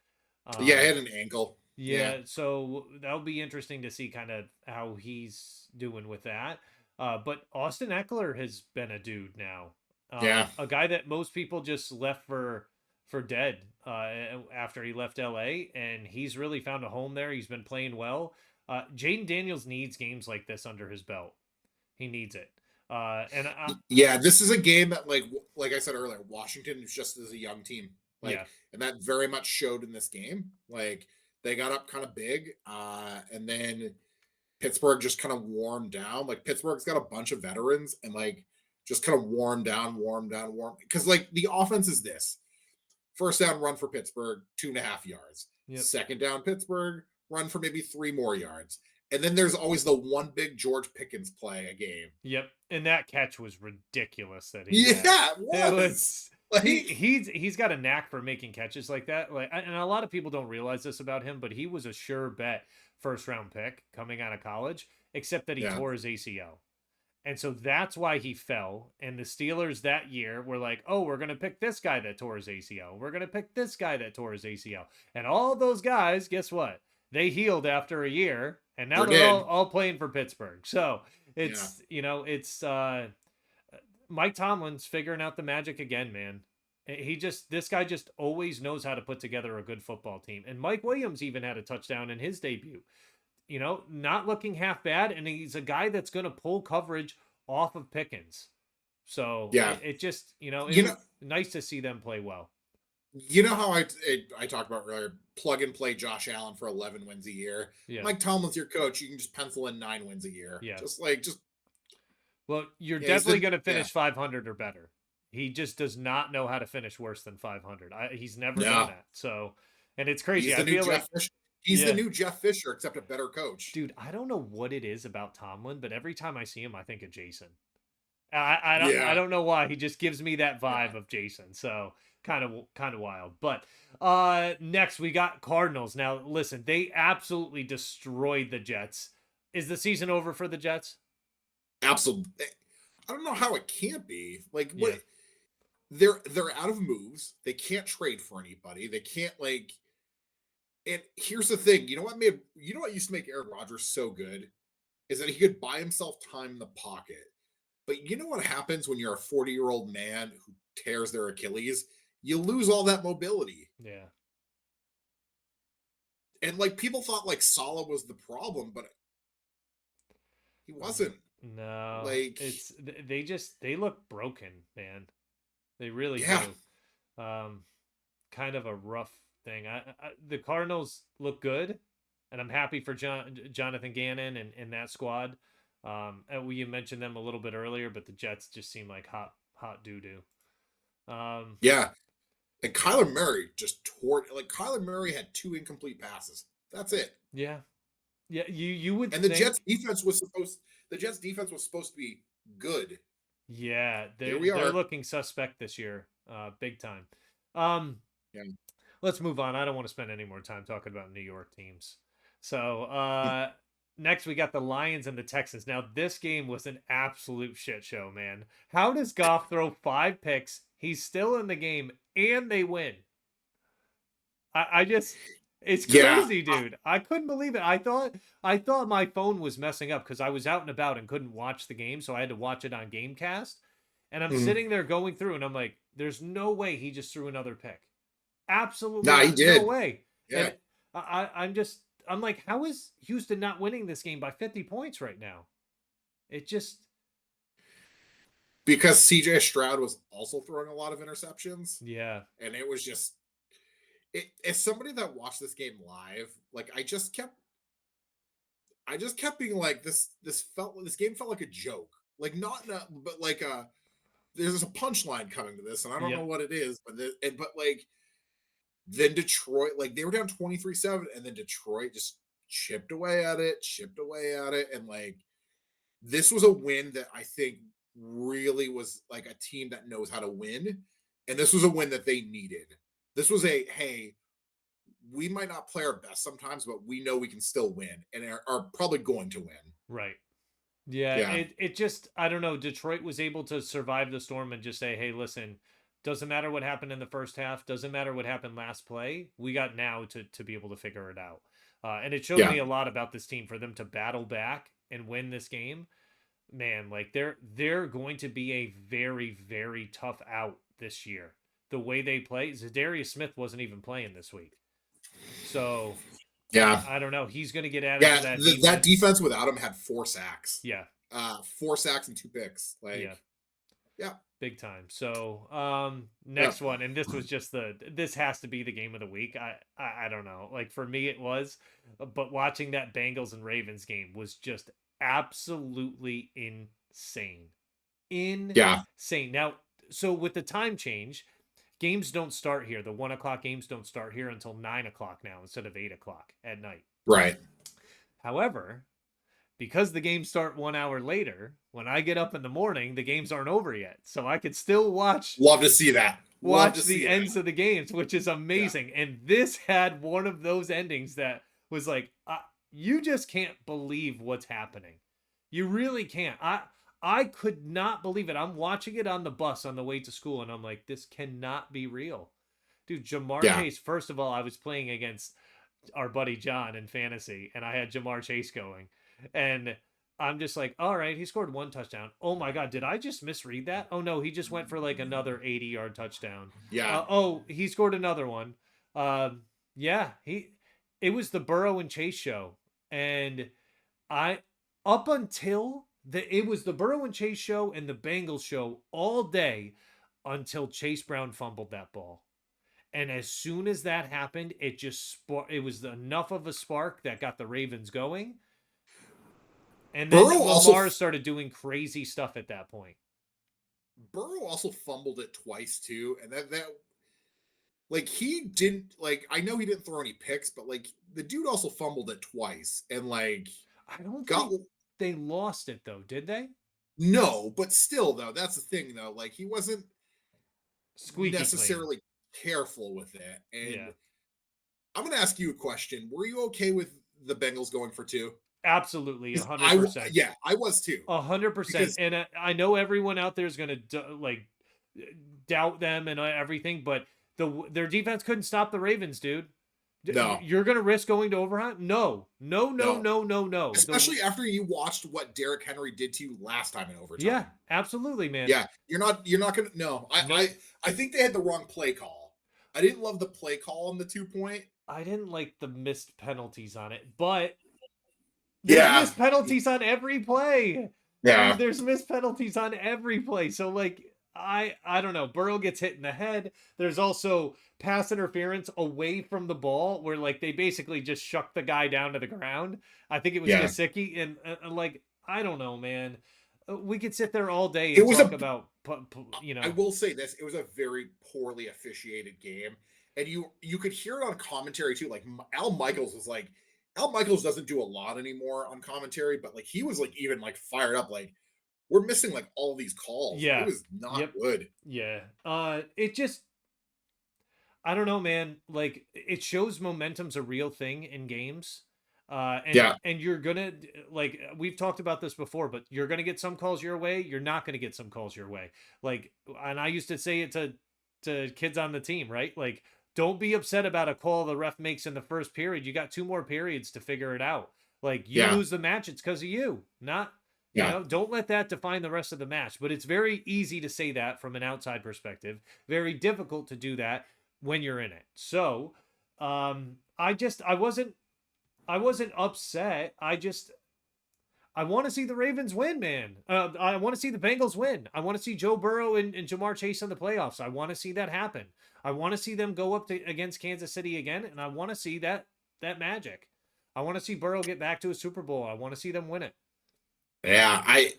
yeah, I Um had an ankle. Yeah, yeah, so that'll be interesting to see kind of how he's doing with that. But Austin Eckler has been a dude now, yeah, a guy that most people just left for dead after he left LA, and he's really found a home there. He's been playing well. Jaden Daniels needs games like this under his belt. He needs it. And yeah. This is a game that, like I said earlier, Washington is just as a young team. yeah, Like, and that very much showed in this game. Like, they got up kind of big, and then Pittsburgh just kind of warmed down. Like, Pittsburgh's got a bunch of veterans, and like just kind of warm down, warm. Because like the offense is this: first down, run for Pittsburgh, 2.5 yards. yep, Second down, Pittsburgh, run for maybe 3 more yards. And then there's always the one big George Pickens play a game. yep. And that catch was ridiculous that he had. Yeah, it It was. was he Like, he's got a knack for making catches like that. Like, and a lot of people don't realize this about him, but he was a sure bet first round pick coming out of college, except that he yeah, tore his ACL. And so that's why he fell. And the Steelers that year were like, oh, we're going to pick this guy that tore his ACL. We're going to pick this guy that tore his ACL. And all those guys, guess what? They healed after a year. And now sure they're all, did. all playing for Pittsburgh. So Yeah, it's Mike Tomlin's figuring out the magic again, man. This guy just always knows how to put together a good football team. And Mike Williams even had a touchdown in his debut. Not looking half bad. And he's a guy that's going to pull coverage off of Pickens. So yeah. it just, it You was know, nice to see them play well. You know how I talked about earlier, plug and play Josh Allen for 11 wins a year. Yeah. Mike Tomlin's your coach. You can just pencil in 9 wins a year. Yeah. Just Well, you're yeah, he's definitely the going to yeah finish 500 or better. He just does not know how to finish worse than 500. He's never done no. that. So, and it's crazy. He's I the new feel Jeff like, Fisher. He's the yeah, new Jeff Fisher, except a better coach. dude, I don't know what it is about Tomlin, but every time I see him, I think of Jason. I Yeah, don't know why. He just gives me that yeah, vibe of Jason. So kind of wild. But next we got Cardinals. Now listen, they absolutely destroyed the Jets. Is the season over for the Jets? absolutely. I don't know how it can't be. Like what Yeah. they're out of moves. They can't trade for anybody. They can't like. And here's the thing. You know what used to make Aaron Rodgers so good is that he could buy himself time in the pocket. But you know what happens when you're a 40-year-old man who tears their Achilles? You lose all that mobility. Yeah. And like people thought like Salah was the problem, but he wasn't. No, Like, they look broken, man. They really yeah, do. Um, kind of a rough thing. The Cardinals look good, and I'm happy for Jonathan Gannon and that squad. You mentioned them a little bit earlier, but the Jets just seem like hot doo doo. Um, yeah. And Kyler Murray just tore like Kyler Murray had 2 incomplete passes. That's it. yeah, yeah. You would And think, the Jets defense was supposed to be good. yeah, Here we they're are. looking suspect this year, big time. Um, Yeah. let's move on. I don't want to spend any more time talking about New York teams. So next we got the Lions and the Texans. Now this game was an absolute shit show, man. How does Goff throw 5 picks? He's still in the game and they win. I just it's Yeah. crazy, dude. I couldn't believe it. I thought my phone was messing up because I was out and about and couldn't watch the game, so I had to watch it on Gamecast. And I'm Mhm. sitting there going through and I'm like, there's no way he just threw another pick. Absolutely Nah, he not. No did. way. Yeah. And I'm like, how is Houston not winning this game by 50 points right now? It just Because CJ Stroud was also throwing a lot of interceptions. yeah. And it was just as somebody that watched this game live, like I just kept being like this game felt like a joke. Like not but like there's a punchline coming to this, and I don't know Yep. what it is, but like then Detroit, like they were down 23-7, and then Detroit just chipped away at it, and like this was a win that I think really was like a team that knows how to win, and this was a win that they needed. This was a hey, we might not play our best sometimes, but we know we can still win and are probably going to win. Right. Yeah, Yeah, it just I don't know. Detroit was able to survive the storm and just say, "Hey, listen, doesn't matter what happened in the first half, doesn't matter what happened last play. We got now to be able to figure it out." And it showed yeah, me a lot about this team for them to battle back and win this game. Man, like they're going to be a very tough out this year. The way they play, Zadarius Smith wasn't even playing this week, so yeah, I don't know. He's going to get added yeah. to that That defense. defense without him had 4 sacks, Yeah, 4 sacks and 2 picks. yeah. Like, yeah, Big time. So, yeah, next one, and this was just this has to be the game of the week. I don't know. Like for me, it was, but watching that Bengals and Ravens game was just absolutely insane, yeah, insane. Now, so with the time change, games don't start here. The 1 o'clock games don't start here until 9 o'clock now instead of 8 o'clock at night. right. However, because the games start 1 hour later, when I get up in the morning, the games aren't over yet. So I could still Love to see that. Love to watch the see that. ends of the games, which is Yeah, amazing. And this had one of those endings that was like, you just can't believe what's happening. You really can't. I could not believe it. I'm watching it on the bus on the way to school, and I'm like, this cannot be real. Dude, Jamar yeah, Chase, first of all, I was playing against our buddy John in fantasy, and I had Jamar Chase going. And I'm just like, all right, he scored 1 touchdown. Oh my God, did I just misread that? Oh no, he just went for like another 80-yard touchdown. yeah, Oh, he scored another one. Yeah, it was the Burrow and Chase show. And I, up until it was the Burrow and Chase show and the Bengals show all day until Chase Brown fumbled that ball. And as soon as that happened, it was enough of a spark that got the Ravens going. And then Burrow also Lamar started doing crazy stuff at that point. Burrow also fumbled it twice too, and that like he didn't like I know he didn't throw any picks, but like the dude also fumbled it twice and like I don't got think they lost it though, did they? no, but still though, that's the thing though. Like he wasn't Squeaky clean. necessarily careful with it. And Yeah. I'm gonna ask you a question. Were you okay with the Bengals going for two? Absolutely, Because 100%. yeah, I was too. 100%. Because And I know everyone out there is going to like doubt them and everything, but their defense couldn't stop the Ravens, dude. no, You're going to risk going to overtime? No, no, no, no, no, no, no. especially after you watched what Derrick Henry did to you last time in Yeah, overtime. absolutely, man. Yeah, you're not gonna no. No, I think they had the wrong play call. I didn't love the play call on the 2 point. I didn't like the missed penalties on it, but there's Yeah, missed penalties on every play. Dude, yeah, there's missed penalties on every play. So like I don't know. Burrow gets hit in the head. There's also pass interference away from the ball where like they basically just shuck the guy down to the ground. I think it was yeah. Gasicki and like I don't know, man. We could sit there all day It and was talk a about I will say this: it was a very poorly officiated game, and you could hear it on commentary too. Like Al Michaels was like, Al Michaels doesn't do a lot anymore on commentary, but like he was like even like fired up, like we're missing like all these calls. It yeah. was not Yep. good. Yeah. It just I don't know, man. Like it shows momentum's a real thing in games. Yeah, And you're gonna like we've talked about this before, but you're gonna get some calls your way. You're not gonna get some calls your way. Like, and I used to say it to kids on the team, right? Like, don't be upset about a call the ref makes in the first period. You got two more periods to figure it out. Like, you yeah, lose the match, it's because of you, not yeah. don't let that define the rest of the match. But it's very easy to say that from an outside perspective. Very difficult to do that when you're in it. So, I wasn't upset. I want to see the Ravens win, man. I want to see the Bengals win. I want to see Joe Burrow and Jamar Chase in the playoffs. I want to see that happen. I want to see them go up against Kansas City again, and I want to see that magic. I want to see Burrow get back to a Super Bowl. I want to see them win it. Yeah, I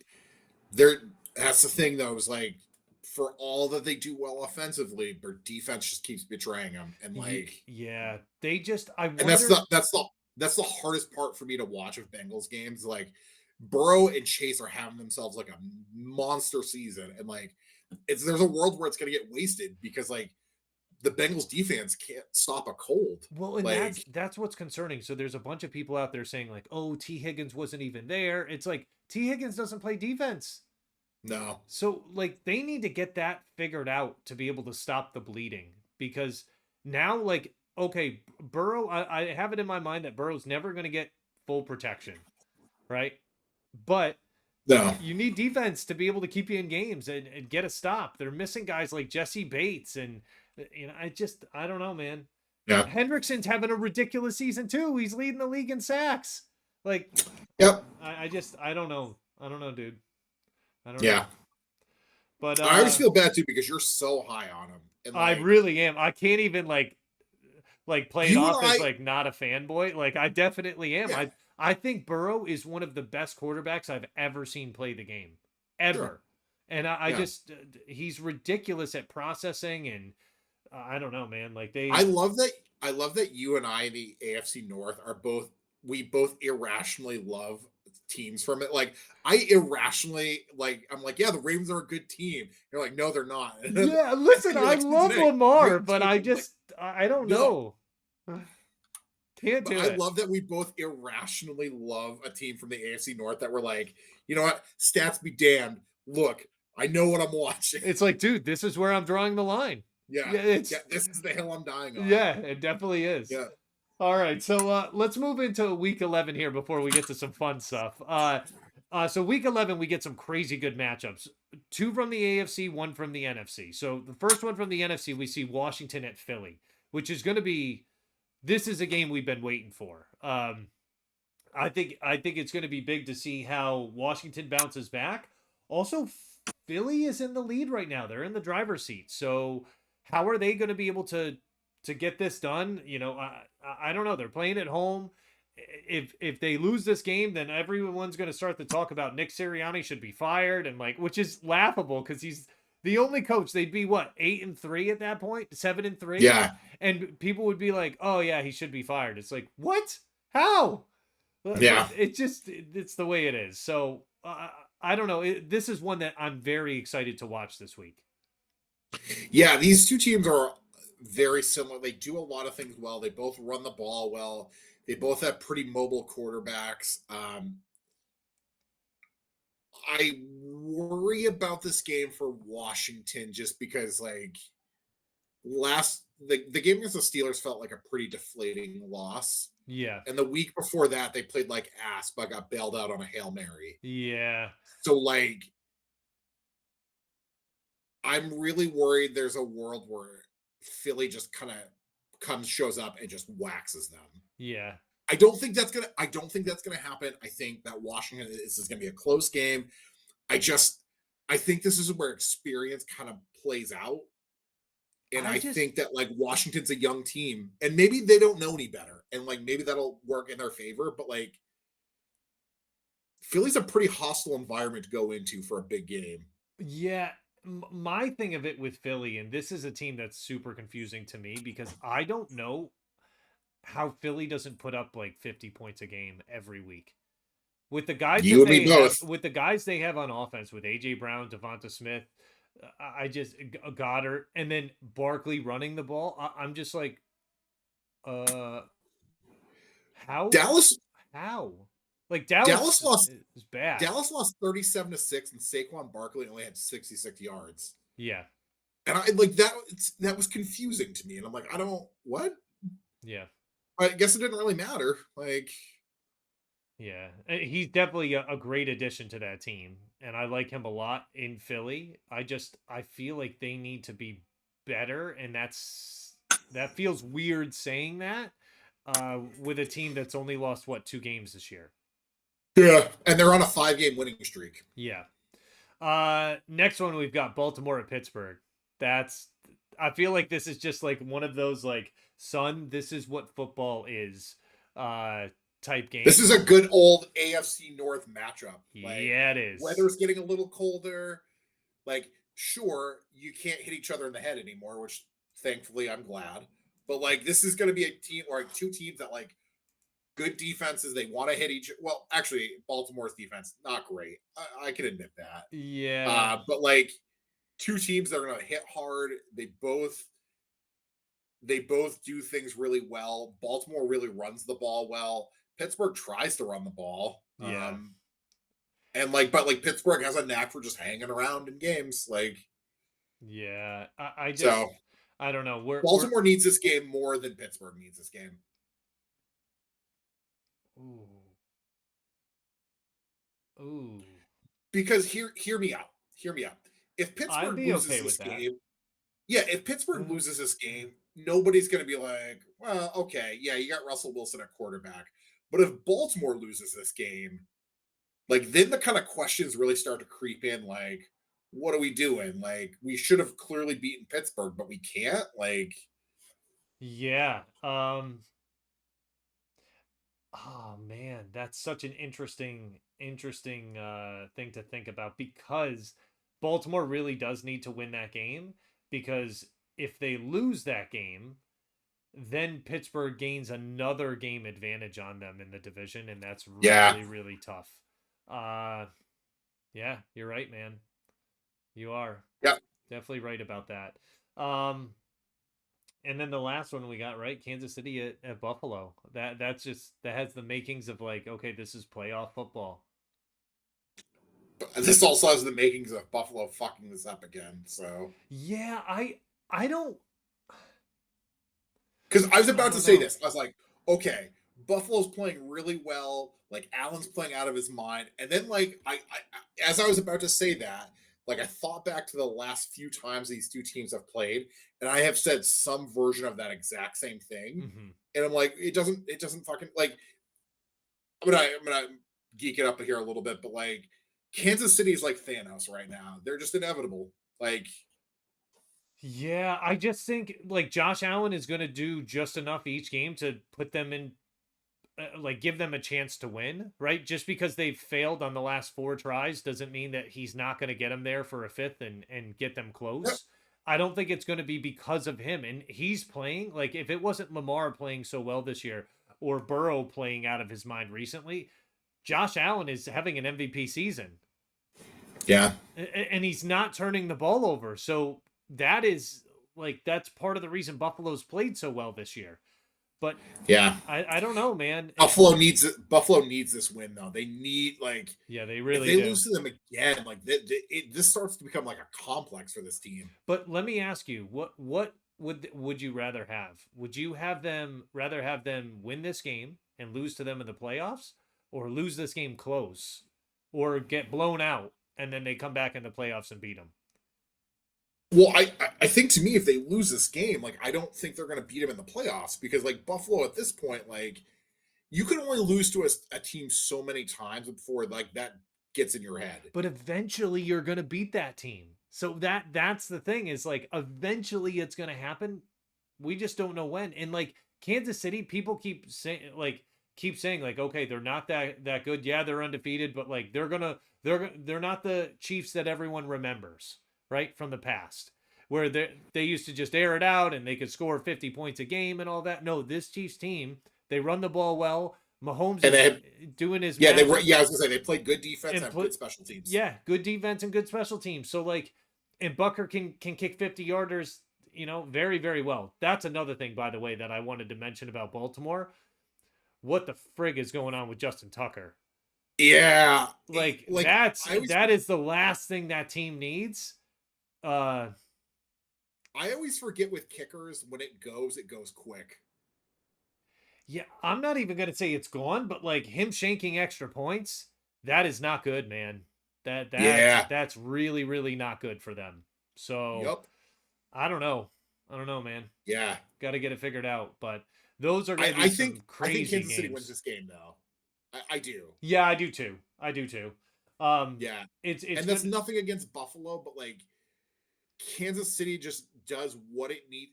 there that's the thing though, is like for all that they do well offensively, their defense just keeps betraying them. And like Yeah, they just. I and that's wonder. the that's the that's the hardest part for me to watch of Bengals games. Like Burrow and Chase are having themselves like a monster season. And like there's a world where it's gonna get wasted because like the Bengals defense can't stop a cold. Well, and Like, that's what's concerning. So there's a bunch of people out there saying like, "Oh, T Higgins wasn't even there." It's like T Higgins doesn't play defense. no. So like they need to get that figured out to be able to stop the bleeding because now like okay, Burrow I have it in my mind that Burrow's never going to get full protection, right? But No. you need defense to be able to keep you in games and get a stop. They're missing guys like Jesse Bates and I don't know, man. Yeah. Hendrickson's having a ridiculous season too. He's leading the league in sacks. Like Yep. I don't know. I don't know, dude. I don't Yeah. know. But I always feel bad too because you're so high on him. And I like really am. I can't even like play it you and off as I, like not a fanboy. Like I definitely am. yeah, I think Burrow is one of the best quarterbacks I've ever seen play the game. sure. Ever. And I Yeah. just he's ridiculous at processing and I don't know, man. Like I they love that I love that you and I in the AFC North are both we both irrationally love teams from it. Like I irrationally like I'm like, yeah, the Ravens are a good team. You're like, no, they're not. And then Yeah, listen, you're I like love Cincinnati, Lamar, great but team. I I'm like, just I don't no. know. Can't But do I it. love that we both irrationally love a team from the AFC North that we're like, you know what? Stats be damned. Look, I know what I'm watching. It's like, dude, this is where I'm drawing the line. Yeah. Yeah, Yeah. This is the hill I'm dying on. yeah, it definitely is. Yeah. All right, so let's move into week 11 here before we get to some fun stuff. So week 11 we get some crazy good matchups. Two from the AFC, one from the NFC. So the first one from the NFC we see Washington at Philly, which is going to be this is a game we've been waiting for. I think it's going to be big to see how Washington bounces back. Also, Philly is in the lead right now. They're in the driver's seat. So how are they going to be able to to get this done. I don't know. They're playing at home. If they lose this game, then everyone's going to start to talk about Nick Sirianni should be fired, and like, which is laughable because he's the only coach. They'd be what, 8-3 at that point, 7-3, Yeah, and people would be like, "Oh yeah, he should be fired." It's like, what? How? But yeah, it's the way it is. So I don't know. This is one that I'm very excited to watch this week. yeah. These two teams are very similar. They do a lot of things well. They both run the ball well. They both have pretty mobile quarterbacks. I worry about this game for Washington just because, like, the game against the Steelers felt like a pretty deflating loss. Yeah, And the week before that, they played like ass, but got bailed out on a Hail Mary. yeah. So, like, I'm really worried there's a world where Philly just kind of shows up and just waxes them. Yeah. I don't think that's gonna happen. I think that Washington is gonna be a close game. I just I think this is where experience kind of plays out. And I I just think that like Washington's a young team and maybe they don't know any better. And like maybe that'll work in their favor, but like Philly's a pretty hostile environment to go into for a big game. yeah, my thing of it with Philly, and this is a team that's super confusing to me because I don't know how Philly doesn't put up like 50 points a game every week. With the guys You that and me they have, both. with the guys they have on offense, with AJ Brown, Devonta Smith, I just Goddard, and then Barkley running the ball. I'm just like, uh, how, Dallas how, like Dallas Dallas lost is bad. Dallas lost 37-6 and Saquon Barkley only had 66 yards. Yeah, And I like that was confusing to me. And I'm like, I don't what? yeah, I guess it didn't really matter. Like, yeah. He's definitely a great addition to that team, and I like him a lot in Philly. I feel like they need to be better, and that feels weird saying that with a team that's only lost what, 2 games this year. yeah. And they're on a 5-game winning streak. Yeah. Next one we've got Baltimore at Pittsburgh. That's I feel like this is just like one of those like, son, this is what football is uh type This is games. a good old AFC North matchup. Like, Yeah, it is. weather's getting a little colder. Like, sure, you can't hit each other in the head anymore, which thankfully I'm glad. But like, this is going to be a team or like two teams that like good defenses. They want to hit each. Well, actually, Baltimore's defense not great. I can admit that. Yeah. But like two teams that are going to hit hard. They both do things really well. Baltimore really runs the ball well. Pittsburgh tries to run the ball. Yeah. And like, but like Pittsburgh has a knack for just hanging around in games. Like, Yeah. I just so I don't know. We're Baltimore needs this game more than Pittsburgh needs this game. Ooh. Ooh. Because hear me out. Hear me out. If I'd Pittsburgh be loses okay with this that. game, yeah, if Pittsburgh Uh, loses this game, nobody's going to be like, well, okay, yeah, you got Russell Wilson at quarterback. But if Baltimore loses this game, like then the kind of questions really start to creep in. Like, what are we doing? Like, we should have clearly beaten Pittsburgh, but we can't. Like, yeah. Oh man, that's such an interesting thing to think about because Baltimore really does need to win that game because if they lose that game, then Pittsburgh gains another game advantage on them in the division, and that's yeah, really tough. Uh yeah, you're right, man. You are yeah. definitely right about that. Um and then the last one we got right, Kansas City at Buffalo. That has the makings of like, okay, this is playoff football. This also has the makings of Buffalo fucking this up again. So, Yeah, I don't because I was I about to don't say know. this, I was like, okay, Buffalo's playing really well. Like Allen's playing out of his mind, and then like as I was about to say that, like I thought back to the last few times these two teams have played, and I have said some version of that exact same thing, Hmm. and I'm like, it doesn't fucking like. I'm gonna geek it up here a little bit, but like Kansas City is like Thanos right now. They're just inevitable. Like Yeah, I just think like Josh Allen is going to do just enough each game to put them in, like give them a chance to win, right? Just because they've failed on the last four tries doesn't mean that he's not going to get them there for a fifth and get them Yep. close. I don't think it's going to be because of him. And he's playing like if it wasn't Lamar playing so well this year or Burrow playing out of his mind recently, Josh Allen is having an MVP season. Yeah. And he's not turning the ball over. So that is like that's part of the reason Buffalo's played so well this year. But Yeah. I don't know, man. Buffalo needs it. Buffalo needs this win though. They need like Yeah, they if really they do. lose to them again, like this starts to become like a complex for this team. But let me ask you, what would you rather have? Would you have them rather have them win this game and lose to them in the playoffs, or lose this game close, or get blown out and then they come back in the playoffs and beat them? Well, I think to me, if they lose this game, like I don't think they're going to beat them in the playoffs because like Buffalo at this point, like you can only lose to a team so many times before like that gets in your head. But eventually you're going to beat that team. So that's the thing is like eventually it's going to happen. We just don't know when. And like Kansas City, people keep saying like okay, they're not that good. Yeah, they're undefeated, but like they're not the Chiefs that everyone remembers, right? From the past. Where they used to just air it out and they could score 50 points a game and all that. No, this Chiefs team, they run the ball well. Mahomes And is they have, doing his yeah, they were, magic yeah, I was gonna say they played good defense, and have good special teams. yeah, good defense and good special teams. So like, and Bucker can kick 50 yarders, very very well. That's another thing, by the way, that I wanted to mention about Baltimore. What the frig is going on with Justin Tucker? Yeah, Like like I always, that is the last thing that team needs. Uh, I always forget with kickers when it goes quick. yeah, I'm not even gonna say it's gone, but like him shanking extra points, that is not good, man. Yeah. That's really really not good for them. So Yep. I don't know. I don't know, man. Yeah. Got to get it figured out. But those are going to be some I think crazy Kansas City wins games. this game though. I do. Yeah, I do too. I do too. Um, Yeah. it's And that's good. nothing against Buffalo, but like Kansas City just does what it needs.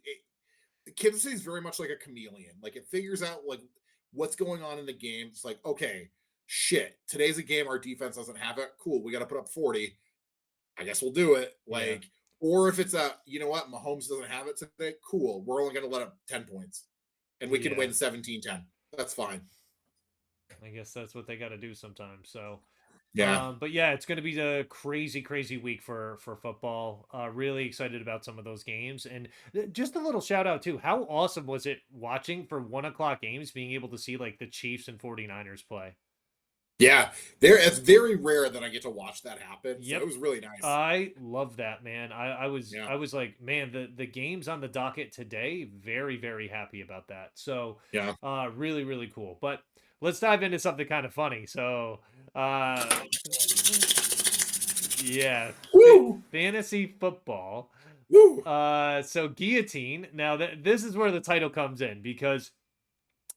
Kansas City is very much like a chameleon. Like it figures out like what's going on in the game. It's like, okay, shit, today's a game our defense doesn't have it. Cool, we got to put up 40. I guess we'll do it. Yeah, Like, or if it's a, you know what, Mahomes doesn't have it today, cool. We're only going to let up 10 points and we can yeah. win 17-10. That's fine. I guess that's what they got to do sometimes. So, Yeah. but yeah, it's going to be a crazy, crazy week for football. Really excited about some of those games, and just a little shout out too. How awesome was it watching for 1 o'clock games, being able to see like the Chiefs and 49ers play? Yeah. It's very rare that I get to watch that happen. So it Yep. was really nice. I love that, man. I was Yeah. I was like, man, the games on the docket today, very, very happy about that. So Yeah. really, really cool. But let's dive into something kind of funny. So yeah, Woo! fantasy football. Woo! So guillotine. Now that this is where the title comes in because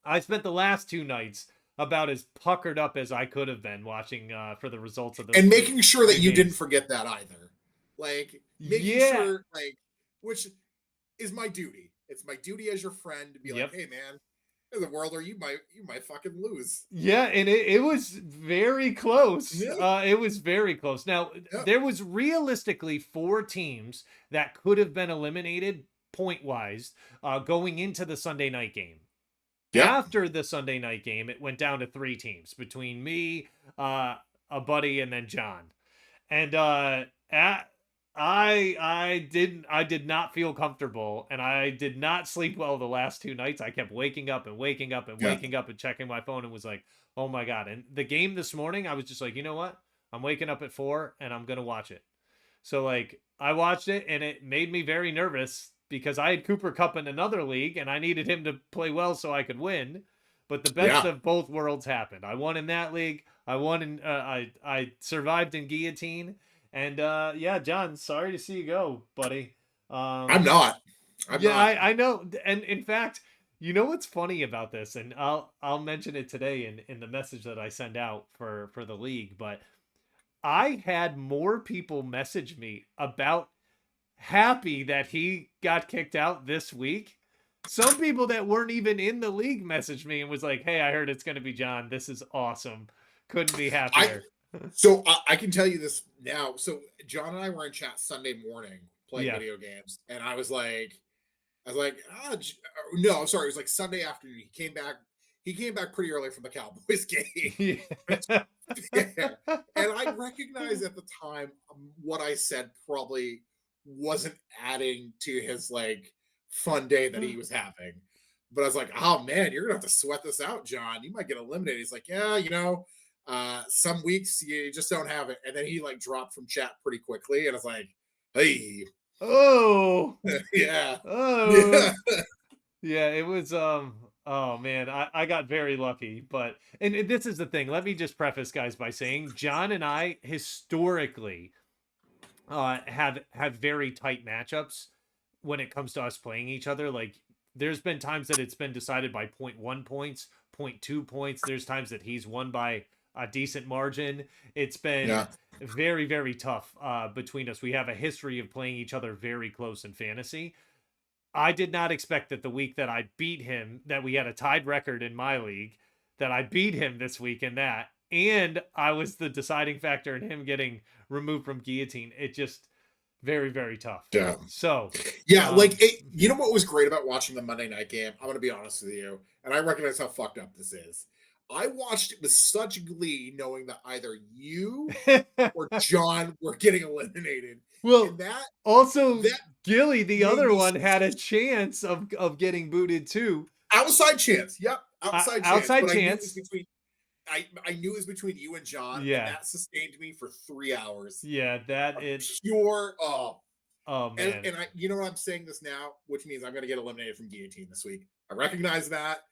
I spent the last two nights about as puckered up as I could have been watching for the results of those And making sure that two you didn't games. forget that either. Like making Yeah. sure, like, which is my duty. It's my duty as your friend to be like, Yep. hey man, there's a world where you might fucking lose. Yeah, and it was very close. Yeah. It was very close. Now, Yeah. there was realistically four teams that could have been eliminated point wise going into the Sunday night game. Yeah. After the Sunday night game, it went down to three teams between me, a buddy, and then John. And I did not feel comfortable, and I did not sleep well the last two nights. I kept waking up and waking up and Yeah. waking up and checking my phone and was like, oh my god. And the game this morning, I was just like, you know what, I'm waking up at 4 and I'm gonna watch it. So like I watched it and it made me very nervous because I had Cooper Cup in another league and I needed him to play well so I could win. But the best Yeah. of both worlds happened. I won in that league. I won in I survived in guillotine. And yeah, John, sorry to see you go, buddy. I'm Um not. I'm yeah, not. I know. And in fact, you know what's funny about this, and I'll mention it today in the message that I send out for the league, but I had more people message me about happy that he got kicked out this week. Some people that weren't even in the league messaged me and was like, "Hey, I heard it's going to be John. This is awesome. Couldn't be I happier." so I can tell you this now. So John and I were in chat Sunday morning playing Yeah. video games, and I was like, no, I'm sorry. It was like Sunday afternoon. He came back. He came back pretty early from the Cowboys game. Yeah. Yeah. And I recognized at the time what I said probably wasn't adding to his like fun day that he was having. But I was like, oh man, you're gonna have to sweat this out, John. You might get eliminated. He's like, yeah, some weeks you just don't have it. And then he like dropped from chat pretty quickly. And I was like, hey, Oh. yeah. Oh. Yeah. Yeah, it was oh man, I got very lucky, but and this is the thing. Let me just preface guys by saying John and I historically have very tight matchups when it comes to us playing each other. Like there's been times that it's been decided by point 0.1 points, 0.2 points. There's times that he's won by a decent margin. It's been Yeah. very, very tough between us. We have a history of playing each other very close in fantasy. I did not expect that the week that I beat him, that we had a tied record in my league, that I beat him this week in that, and I was the deciding factor in him getting removed from guillotine. It just very, very tough. Yeah. So, Yeah, like you know what was great about watching the Monday night game? I'm gonna be honest with you, and I recognize how fucked up this is. I watched it with such glee, knowing that either you or John were getting eliminated, and well, that also that Gilly, the made other me one, had a chance of getting booted too. outside chance. Yep, outside chance. Outside But I knew it was chance. between I knew it was between you and John, and Yeah. that sustained me for 3 hours Yeah, that of it pure oh man. and I, you know what, I'm saying this now, which means I'm going to get eliminated from guillotine this week. I recognize that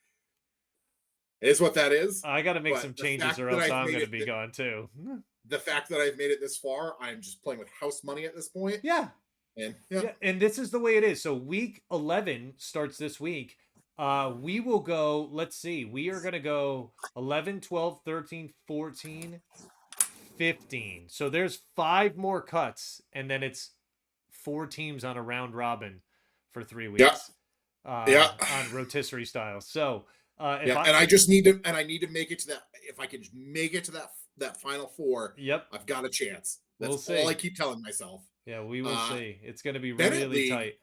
it is what that is, I got to make but some changes or else I'm going to be it, gone too. the fact that I've made it this far, I'm just playing with house money at this point. Yeah. And yeah, Yeah, and this is the way it is. So week 11 starts this week. We will go, let's see. We are going to go 11, 12, 13, 14, 15. So there's 5 more cuts and then it's 4 teams on a round robin for 3 yeah, weeks. yeah, On rotisserie style. So, if yeah. I And I just need to, and I need to make it to that. If I can make it to that final four, yep, I've got a chance. we'll That's all I see. keep telling myself. Yeah, we will Uh, see. It's going to be Bennett really League, tight.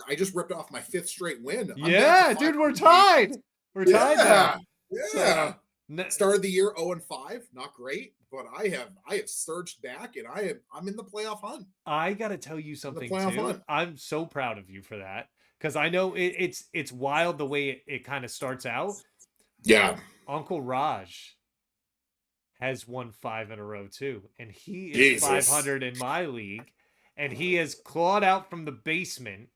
I just ripped off my 5th straight win. I'm back to Yeah, dude, we're 500 games. tied. We're tied now. Yeah, So, yeah. Started the year 0-5, not great, but I have surged back, and I'm in the playoff hunt. I got to tell you In the something playoff too. hunt. I'm so proud of you for that because I know it's wild the way it kind of starts out. Yeah, Uncle Raj has won 5 in a row too, and he is Jesus. 500 in my league, and he has clawed out from the basement,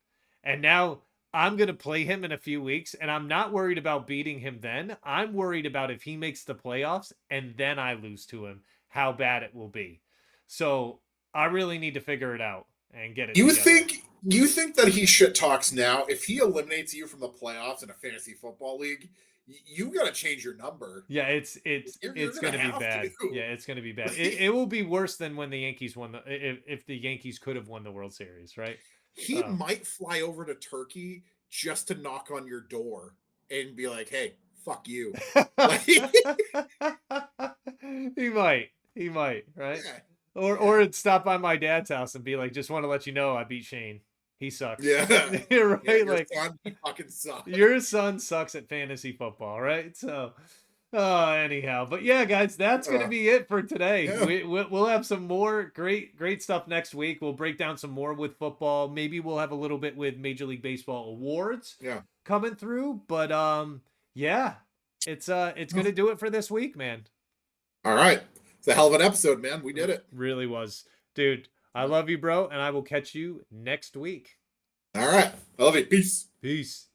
and now I'm gonna play him in a few weeks, and I'm not worried about beating him then. I'm worried about if he makes the playoffs and then I lose to him, how bad it will be. So I really need to figure it out and get it You together. think you think that he shit talks now? If he eliminates you from the playoffs in a fantasy football league, you got to change your number. Yeah, it's it's You're it's gonna gonna be have bad. to. Yeah, it's gonna be bad. It will be worse than when the Yankees won the if the Yankees could have won the World Series, right? He Oh. might fly over to Turkey just to knock on your door and be like, "Hey, fuck you." Like, He might. He might, right? yeah, yeah, Or it'd stop by my dad's house and be like, just want to let you know I beat Shane. He sucks. yeah, You're yeah. right. Your Like son, he fucking sucks. your son sucks at fantasy football, right? So anyhow, but yeah, guys, that's gonna Uh, be it for today. yeah, We'll have some more great stuff next week. We'll break down some more with football. Maybe we'll have a little bit with Major League Baseball awards yeah. coming through. But yeah, it's gonna do it for this week, man. All right, it's a hell of an episode, man. We did it. Really was, dude. I love you, bro, and I will catch you next week. All right, I love you. Peace. Peace.